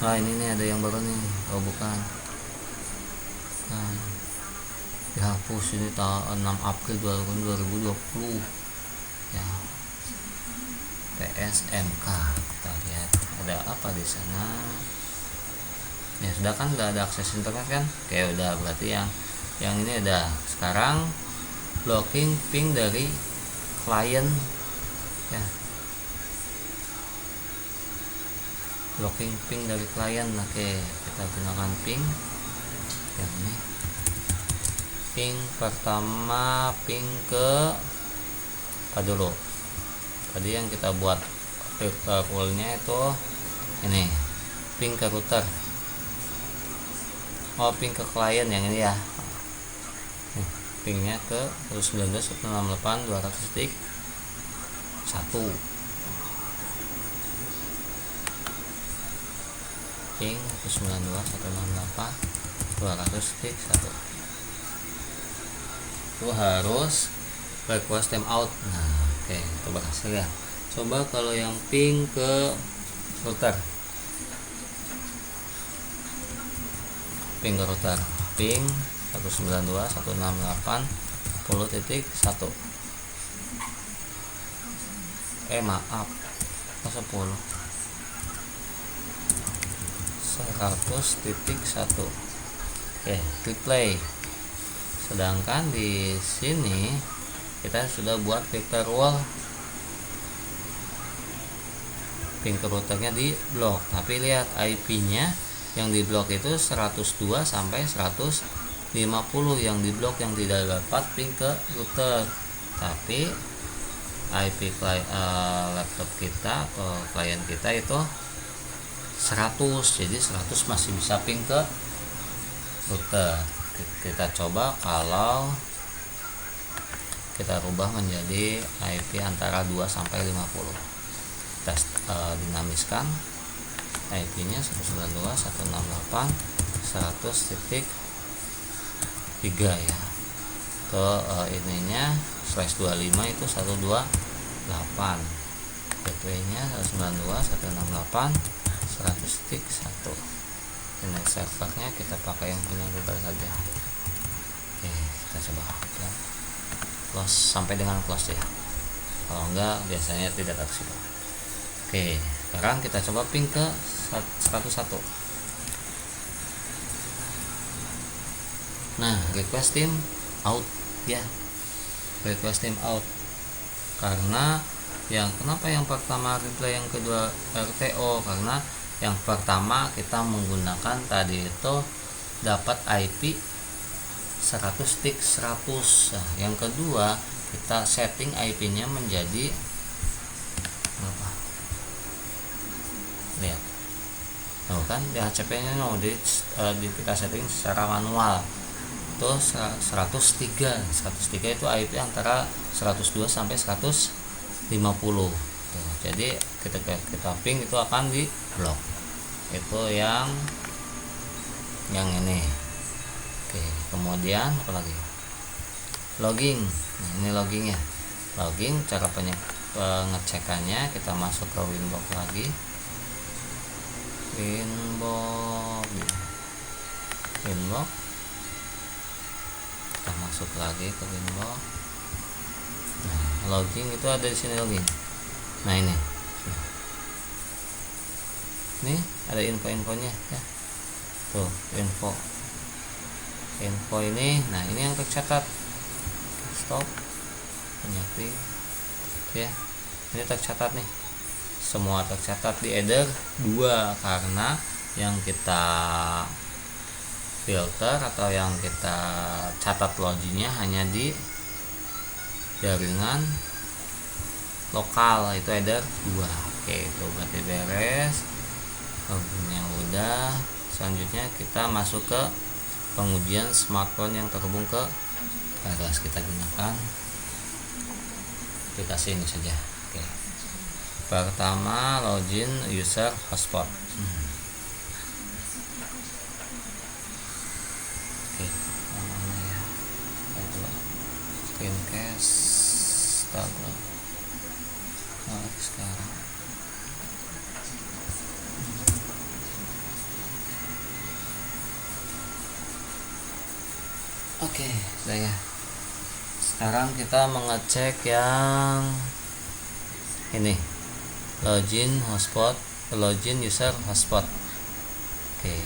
Ini nih ada yang baru nih. Oh bukan, dihapus ini 6 April 2020 ya. PSMK, kita lihat ada apa di sana ya. Sudah kan, udah ada akses internet kan. Oke, udah, berarti yang ini ada. Sekarang blocking ping dari klien ya, blocking ping dari klien. Oke, kita gunakan ping yang ini. Ping pertama, ping ke apa dulu, tadi yang kita buat filter rule-nya itu ini, ping ke router. Ping ke klien yang ini ya. Pingnya ke 192.168.200.1. ping 192.168.200.1 itu harus request timeout. Nah, oke, itu berhasil ya. Coba kalau yang ping ke router, ping ke router, ping 192.168.10.1. Maaf, 10 100.1. Oke, klik play. Sedangkan di sini kita sudah buat vector wall ping ke routernya di blok, tapi lihat IP-nya yang di blok itu 102 sampai 150 yang di blok, yang tidak dapat ping ke router. Tapi IP laptop kita atau klien kita itu 100, jadi 100 masih bisa ping ke router. Kita coba kalau kita rubah menjadi IP antara 2 sampai 50. Kita dinamiskan IP nya 192.168.100.3 ya. Ke ininya /25 itu 128, gateway nya 192.168.100.1. ini servernya kita pakai yang punya router saja. Oke, kita coba close sampai dengan close ya, kalau enggak biasanya tidak tersibuk. Oke, sekarang kita coba ping ke 101. Nah, request team out ya, request team out. Karena kenapa yang pertama replay, yang kedua RTO? Karena yang pertama kita menggunakan tadi itu dapat IP 100.100. Nah, yang kedua kita setting IP nya menjadi apa? Lihat, kan DHCP nya kita setting secara manual itu 103 itu IP antara 102 sampai 150. Jadi ketika kita ping itu akan di blok. Itu yang ini. Oke, kemudian apa lagi? Logging. Nah, ini loggingnya. Logging, cara pengecekannya kita masuk ke Winbox lagi. Winbox. Kita masuk lagi ke Winbox. Nah, logging itu ada di sini logging. Nah, ini ada info-infonya ya. Tuh, info ini. Nah, ini yang tercatat. Stop, penyeting ya. Ini tercatat nih, semua tercatat di header 2 karena yang kita filter atau yang kita catat loginya hanya di jaringan lokal, itu header 2. Oke, itu berarti beres. Loginnya udah. Selanjutnya kita masuk ke pengujian smartphone yang terhubung ke Wireless. Kita gunakan aplikasi ini saja. Oke. Pertama, login user hotspot. Oke, mana ya? Screencast tablet. Sekarang oke, saya sekarang kita mengecek yang ini, login user hotspot. Oke,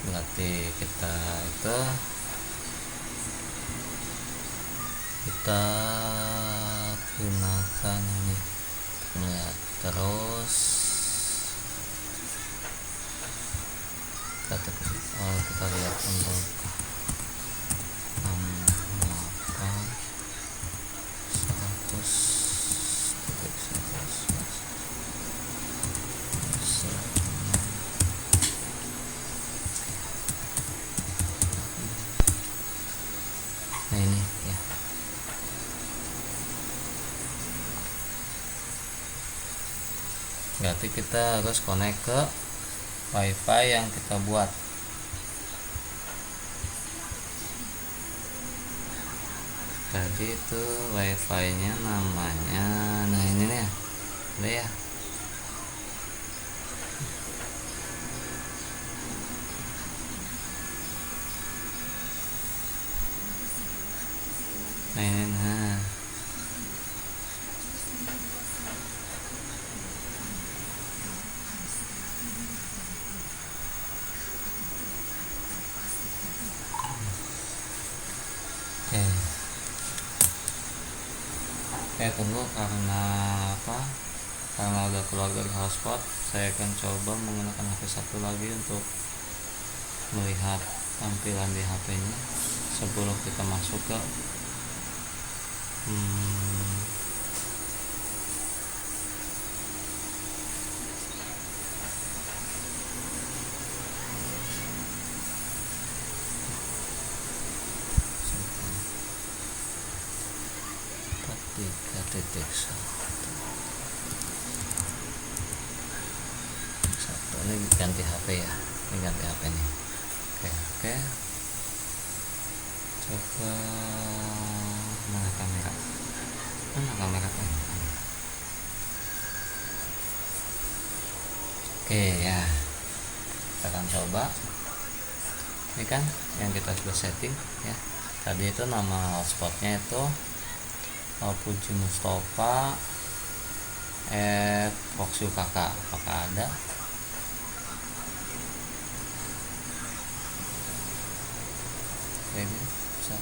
berarti kita gunakan ini melihat. Terus kita lihat untuk 100.100. Nah, ini ya. Berarti kita harus connect ke WiFi yang kita buat. Tadi itu WiFi nya namanya, nah ini nih ada ya. Nah ini, nah Oke, tunggu, karena udah keluar dari hotspot, saya akan coba menggunakan HP satu lagi untuk melihat tampilan di HP nya sebelum kita masuk ke tiga titik satu. Ini ganti HP ya, ini ganti HP nih. Oke, coba mana kamera oke ya, kita akan coba. Ini kan yang kita sudah setting ya, tadi itu nama hotspotnya itu Puji Mustafa Proxy UKK. Apakah ada? Kayaknya bisa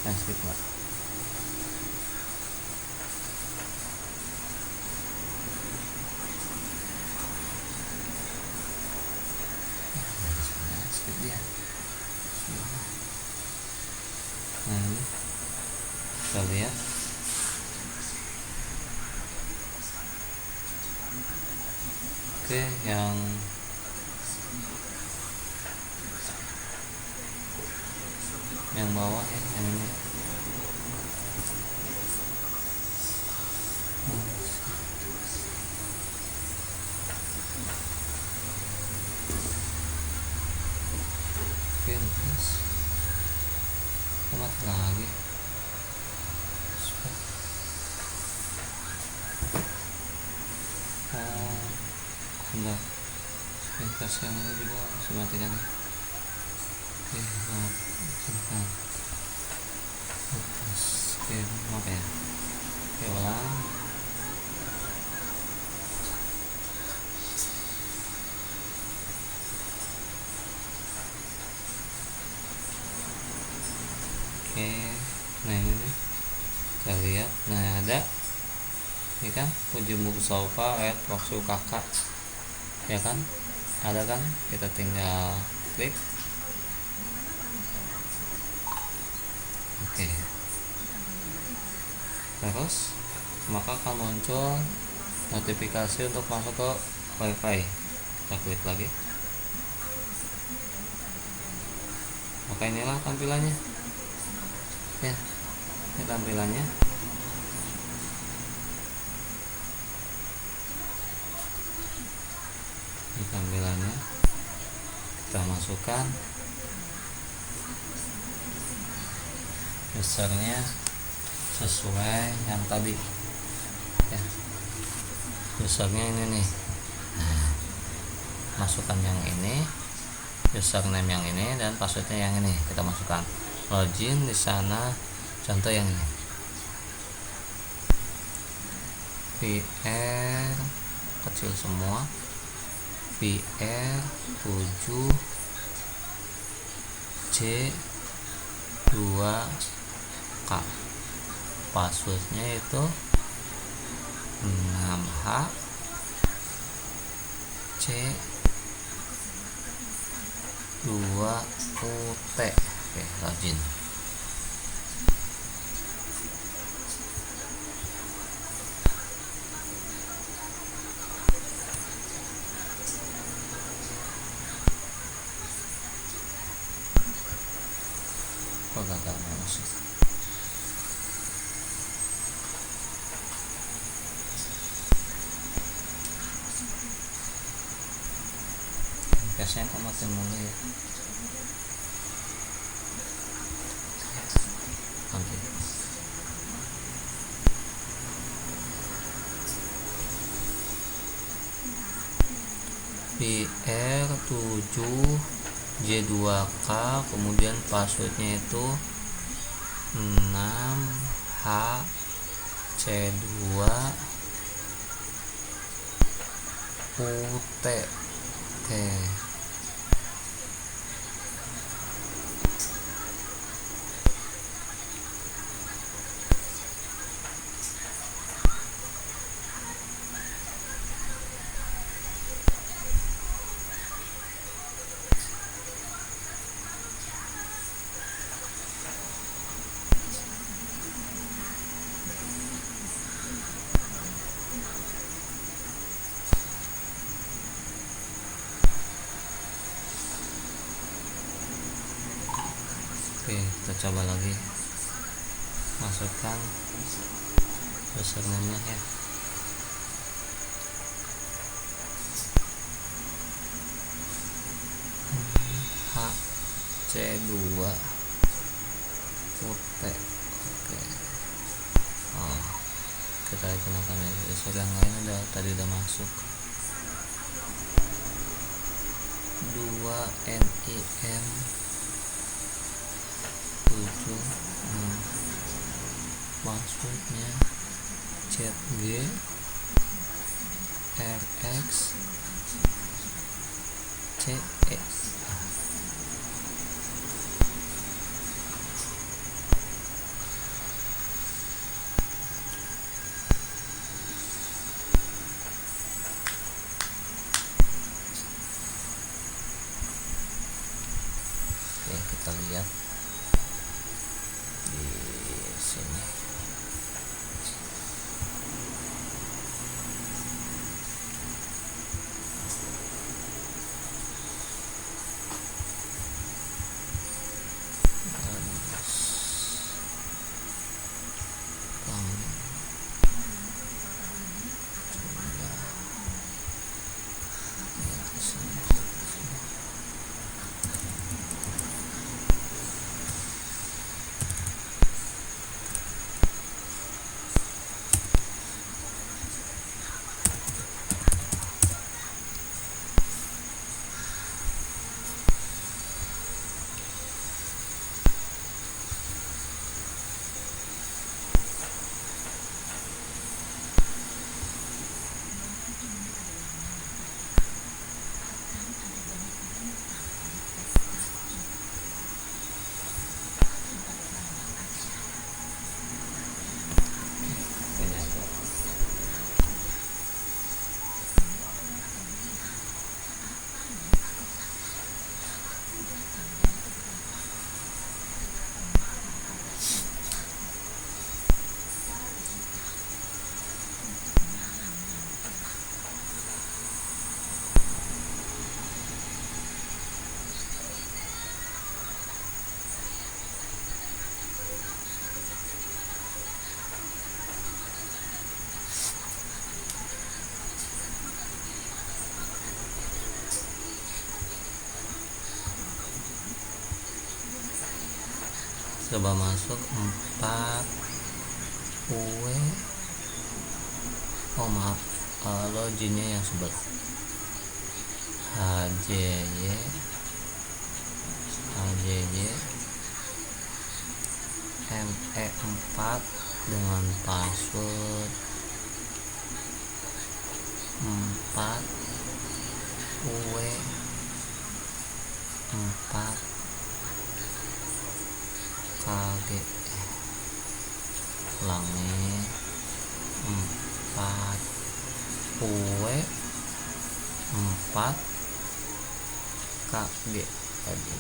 skip nggak? Skip dia. Nah ini kita lihat. Oke, yang bawah ya, yang ini. Oke, terus mati lagi. Enggak, investasi yang ini juga harus dimatikan. Oke, maaf, simpan. Oke, maaf ya. Oke, ulang. Oke, nah ini nih, kita lihat. Nah ada, ini kan Puji Mustafa Proxy UKK, ya kan, ada kan, kita tinggal klik. Oke, terus maka akan muncul notifikasi untuk masuk ke wifi. Kita klik lagi, maka inilah tampilannya ya, ini tampilannya. Ini tampilannya, kita masukkan usernya sesuai yang tadi ya, usernya ini nih. Nah, masukkan yang ini, username yang ini, dan passwordnya yang ini kita masukkan. Login di sana, contoh yang ini, VR kecil semua, VR 7 C 2K, passwordnya itu 6H C 2UT. Oke, login. Kok gagal masuk? Gasnya kok mati mulu ya. Oke. PR 7 J2K, kemudian passwordnya itu 6H C2 UT. Oke. Oke, kita coba lagi masukkan username-nya ya. HC2 Ute. Oke. Oh, kita gunakan user yang lain tadi udah masuk. 2NIM 7 passwordnya ZG RX CE. Oke, kita lihat di sini. Coba masuk 4 UE. Oh maaf, loginnya yang sebut HJY ME4 dengan password 4 UE 4 KG. Ulangi, 4 UE 4 KG tadi.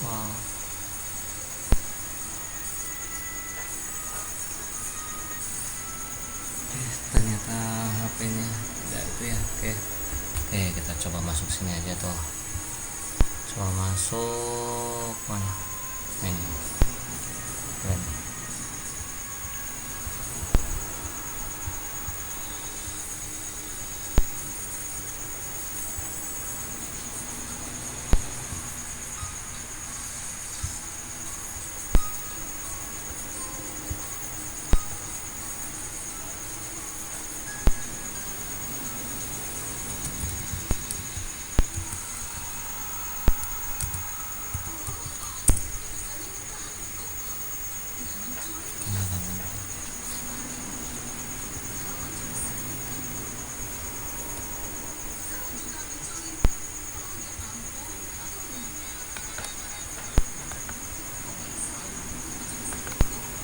Wow. Ternyata HP-nya tidak itu ya. Oke, kita coba masuk sini aja tuh. Coba masuk mana? Ini. Dan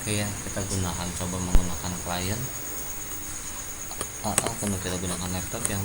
oke ya, kita coba menggunakan klien karena kita gunakan laptop yang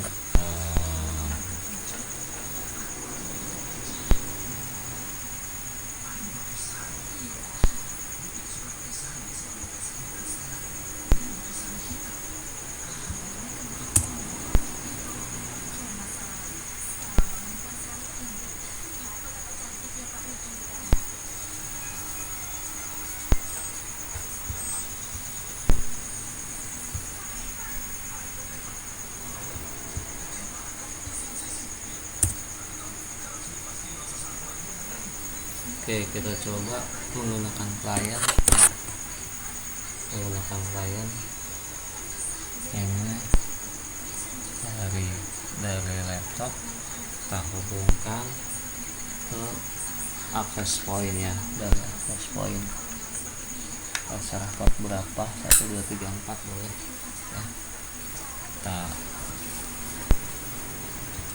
Oke, kita coba menggunakan player ini dari laptop kita hubungkan ke access point ya. Dari access point terserah port berapa, 1 2 3 4 boleh ya. Kita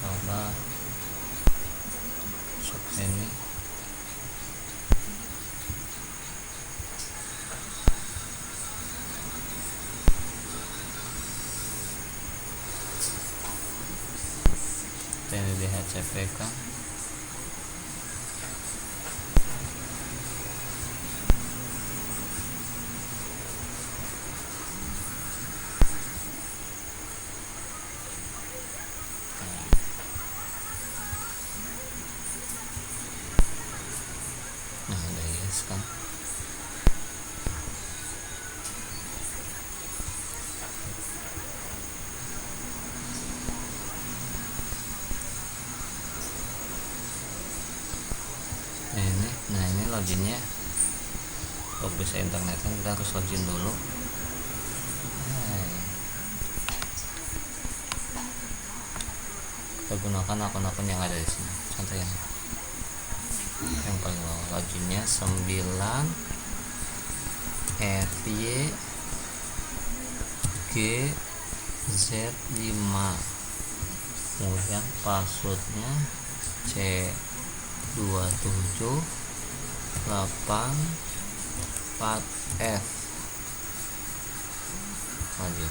coba masuk sini. Ini di HCPK. Nah, udah yes kan. Ini loginnya. Untuk bisa internet kan kita harus login dulu. Kita gunakan akun-akun yang ada di sini. Contoh yang paling bawah, loginnya 9 FY GZ5, kemudian passwordnya C2784F lagi.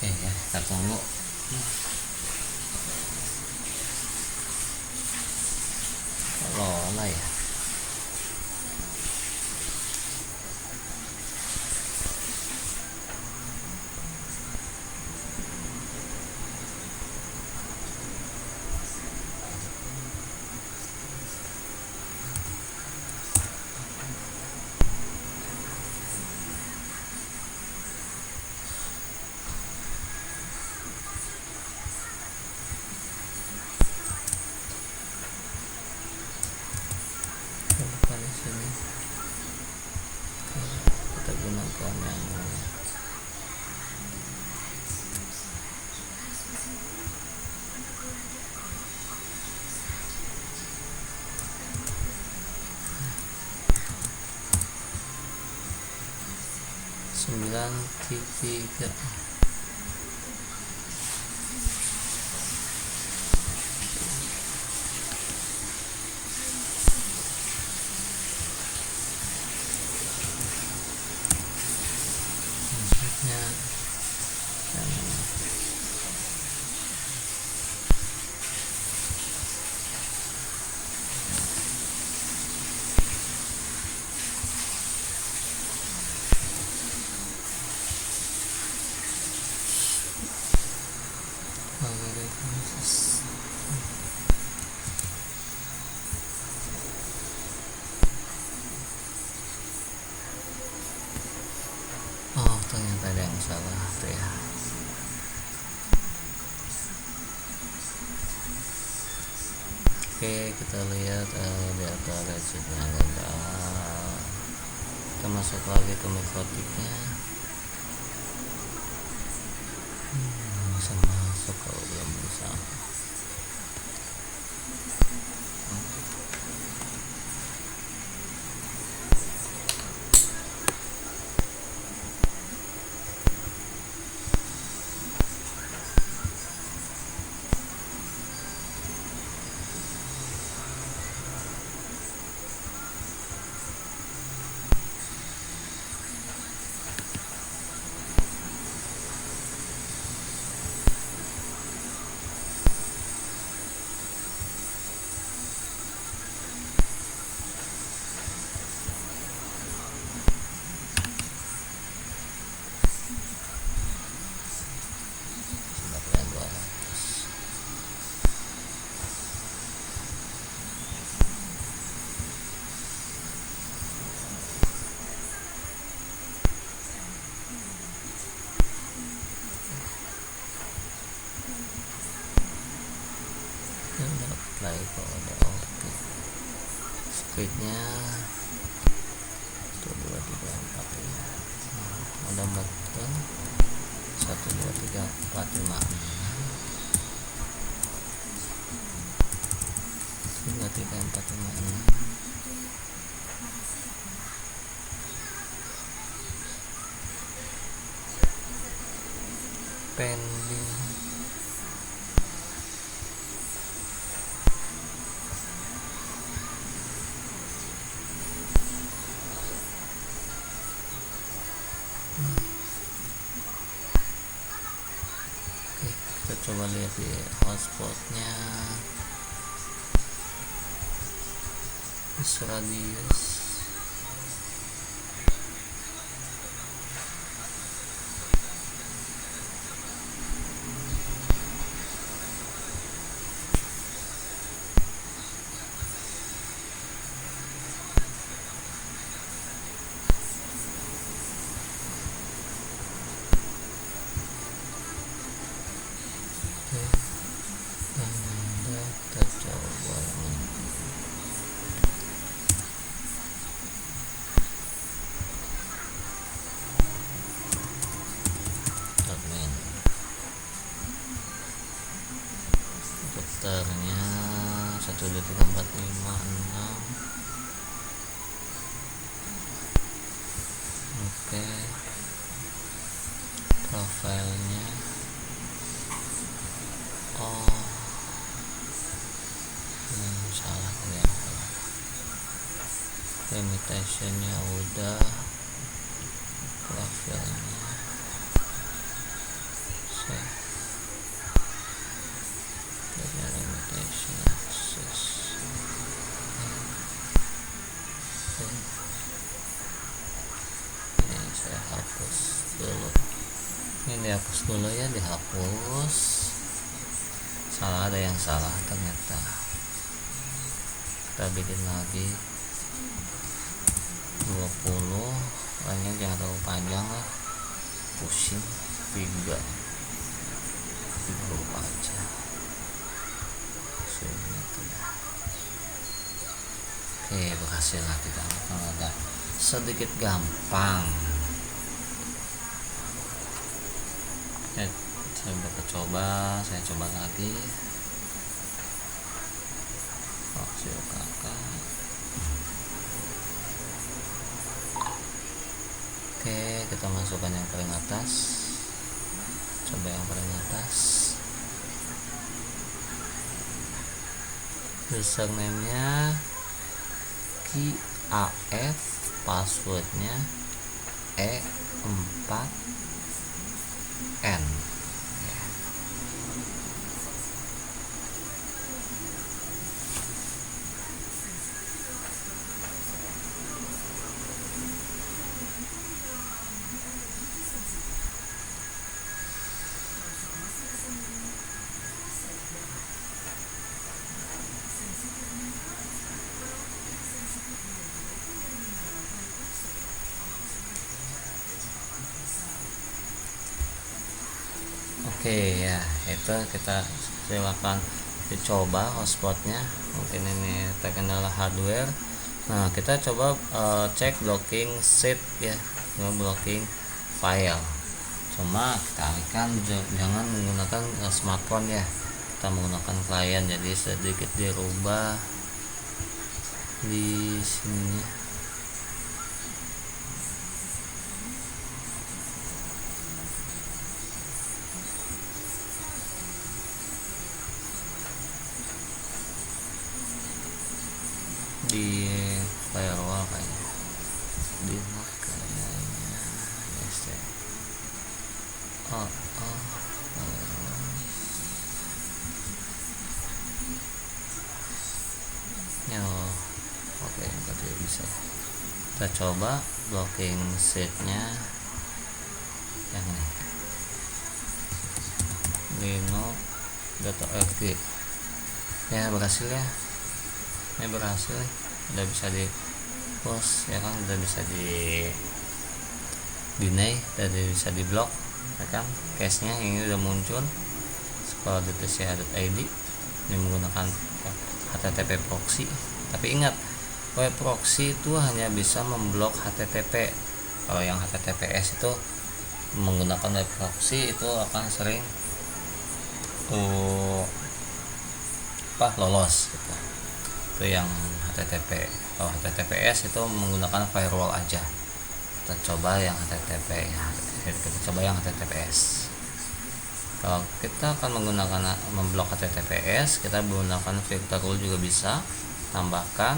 Oke ya, kita tunggu. Lola ya. Di sini kita gunakan yang sembilan tiga. Oh, ternyata ada yang salah tuh ya. Oke, kita lihat data residnya ada. Kita masuk lagi ke mikrotiknya. Bisa masuk kalau belum bisa. kliknya 1 2 3 4 5. Ada button 1 2 3 4 5 2 3 4 5 6. Pending. Oke, kita coba lihat di hotspotnya. Radius dokternya 1 2 3 4 5 6. Oke, profilnya salah ya, limitationnya udah, profilnya limitation access. Ini saya hapus dulu, ini dihapus dulu ya, dihapus. Salah, ada yang salah ternyata. Kita bikin lagi 20, lainnya jangan terlalu panjang lah, pusing. 3 aja sini tuh ya. Oke, berhasil lah kita. Kalau ada sedikit gampang ya, saya coba lagi. Hasil kakak. Oke, kita masukkan yang paling atas. Coba yang paling atas. Username-nya KAF, passwordnya E4N. Oke ya, itu kita silakan dicoba hotspotnya. Mungkin ini terkendala hardware. Nah, kita coba cek blocking sheet ya, blocking file. Cuma kita alihkan, jangan menggunakan smartphone ya, kita menggunakan klien. Jadi sedikit dirubah di sini. Di firewall kayaknya, di NAT kayaknya, yes ya. Oke, berarti bisa. Kita coba blocking sheetnya yang ini, linux.org ya, berhasil ya. Ini berhasil, udah bisa di post ya kan, udah bisa di deny, udah bisa di block ya kan. Cache nya ini udah muncul sekolah.tch.id. ini menggunakan HTTP proxy. Tapi ingat, web proxy itu hanya bisa memblok HTTP. Kalau yang HTTPS itu menggunakan web proxy itu akan sering lolos gitu. Itu yang HTTP. Kalau HTTPS itu menggunakan firewall aja. Kita coba yang HTTPS. Kalau kita akan memblok HTTPS, kita menggunakan filter rule juga bisa. Tambahkan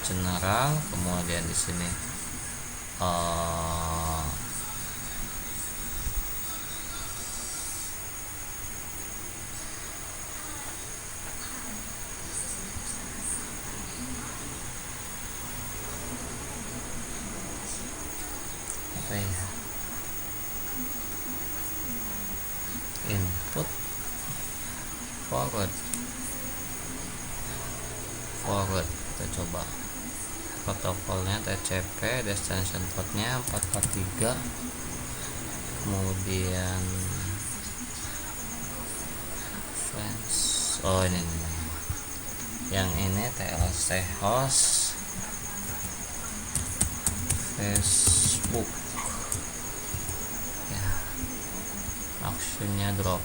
general, kemudian di sini input forward kita coba protokolnya TCP, destination portnya 443, kemudian ini yang ini TLC host Facebook ya, actionnya drop.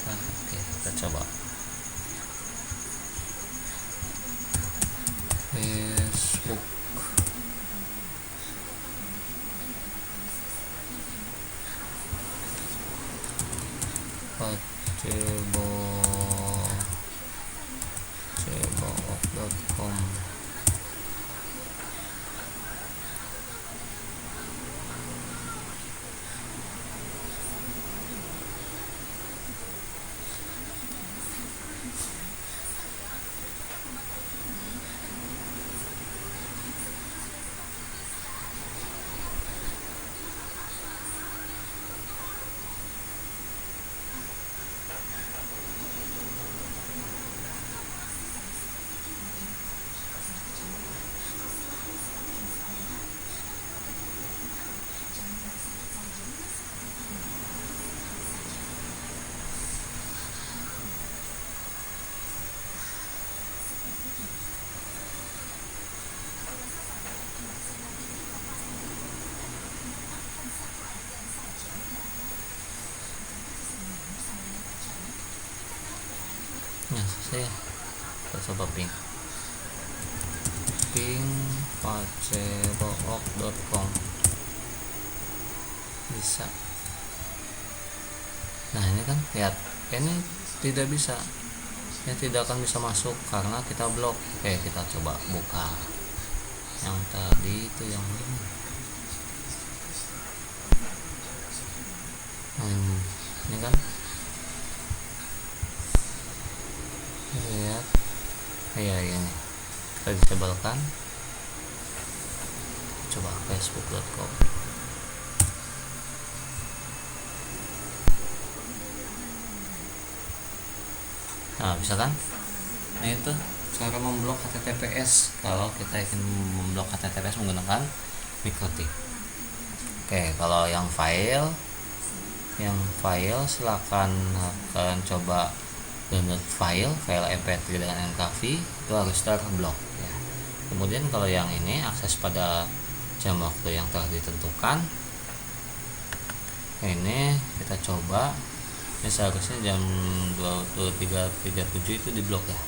Oke, kita coba Facebook. cebok.com. Ya, selesai ya. Kita coba ping cebok.com bisa. Nah ini kan lihat, ini tidak bisa, ini tidak akan bisa masuk karena kita blok. Oke, kita coba buka yang tadi itu yang ini. Ini kan lihat ya, ini kita disablekan. Coba facebook.com. Nah bisa kan. Nah itu cara memblok HTTPS kalau kita ingin memblok HTTPS menggunakan MikroTik. Oke, kalau yang file silakan coba download file MP3 dengan enclave, itu harus terblok ya. Kemudian kalau yang ini akses pada jam waktu yang telah ditentukan, ini kita coba. Ini seharusnya jam 23.37 itu diblok ya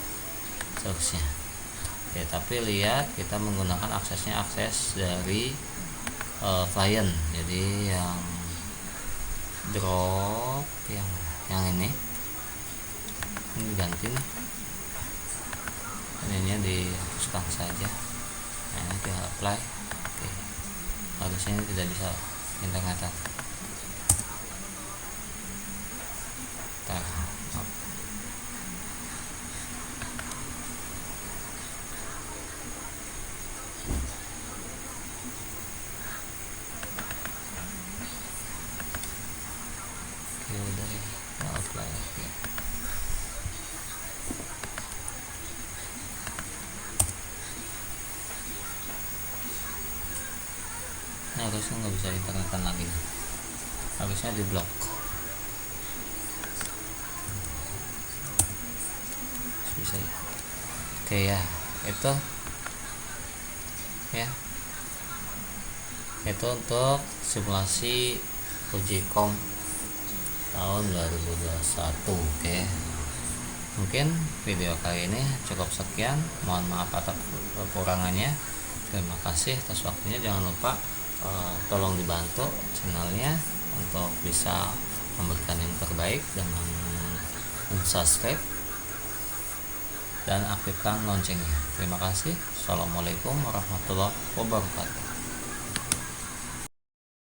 seharusnya ya, tapi lihat kita menggunakan akses dari client. Jadi yang drop yang ini ganti nih, ininya dihapuskan saja. Nah ini kita apply. Oke, harusnya ini tidak bisa internetan. Oke, udah ya, apply lagi. Nah, harusnya nggak bisa internetan lagi, harusnya diblok. Bisa ya. Oke ya, itu ya, itu untuk simulasi uji kom tahun 2021. Oke, mungkin video kali ini cukup sekian, mohon maaf atas kekurangannya. Terima kasih atas waktunya. Jangan lupa tolong dibantu channelnya untuk bisa memberikan yang terbaik dengan subscribe dan aktifkan loncengnya. Terima kasih. Assalamualaikum warahmatullahi wabarakatuh.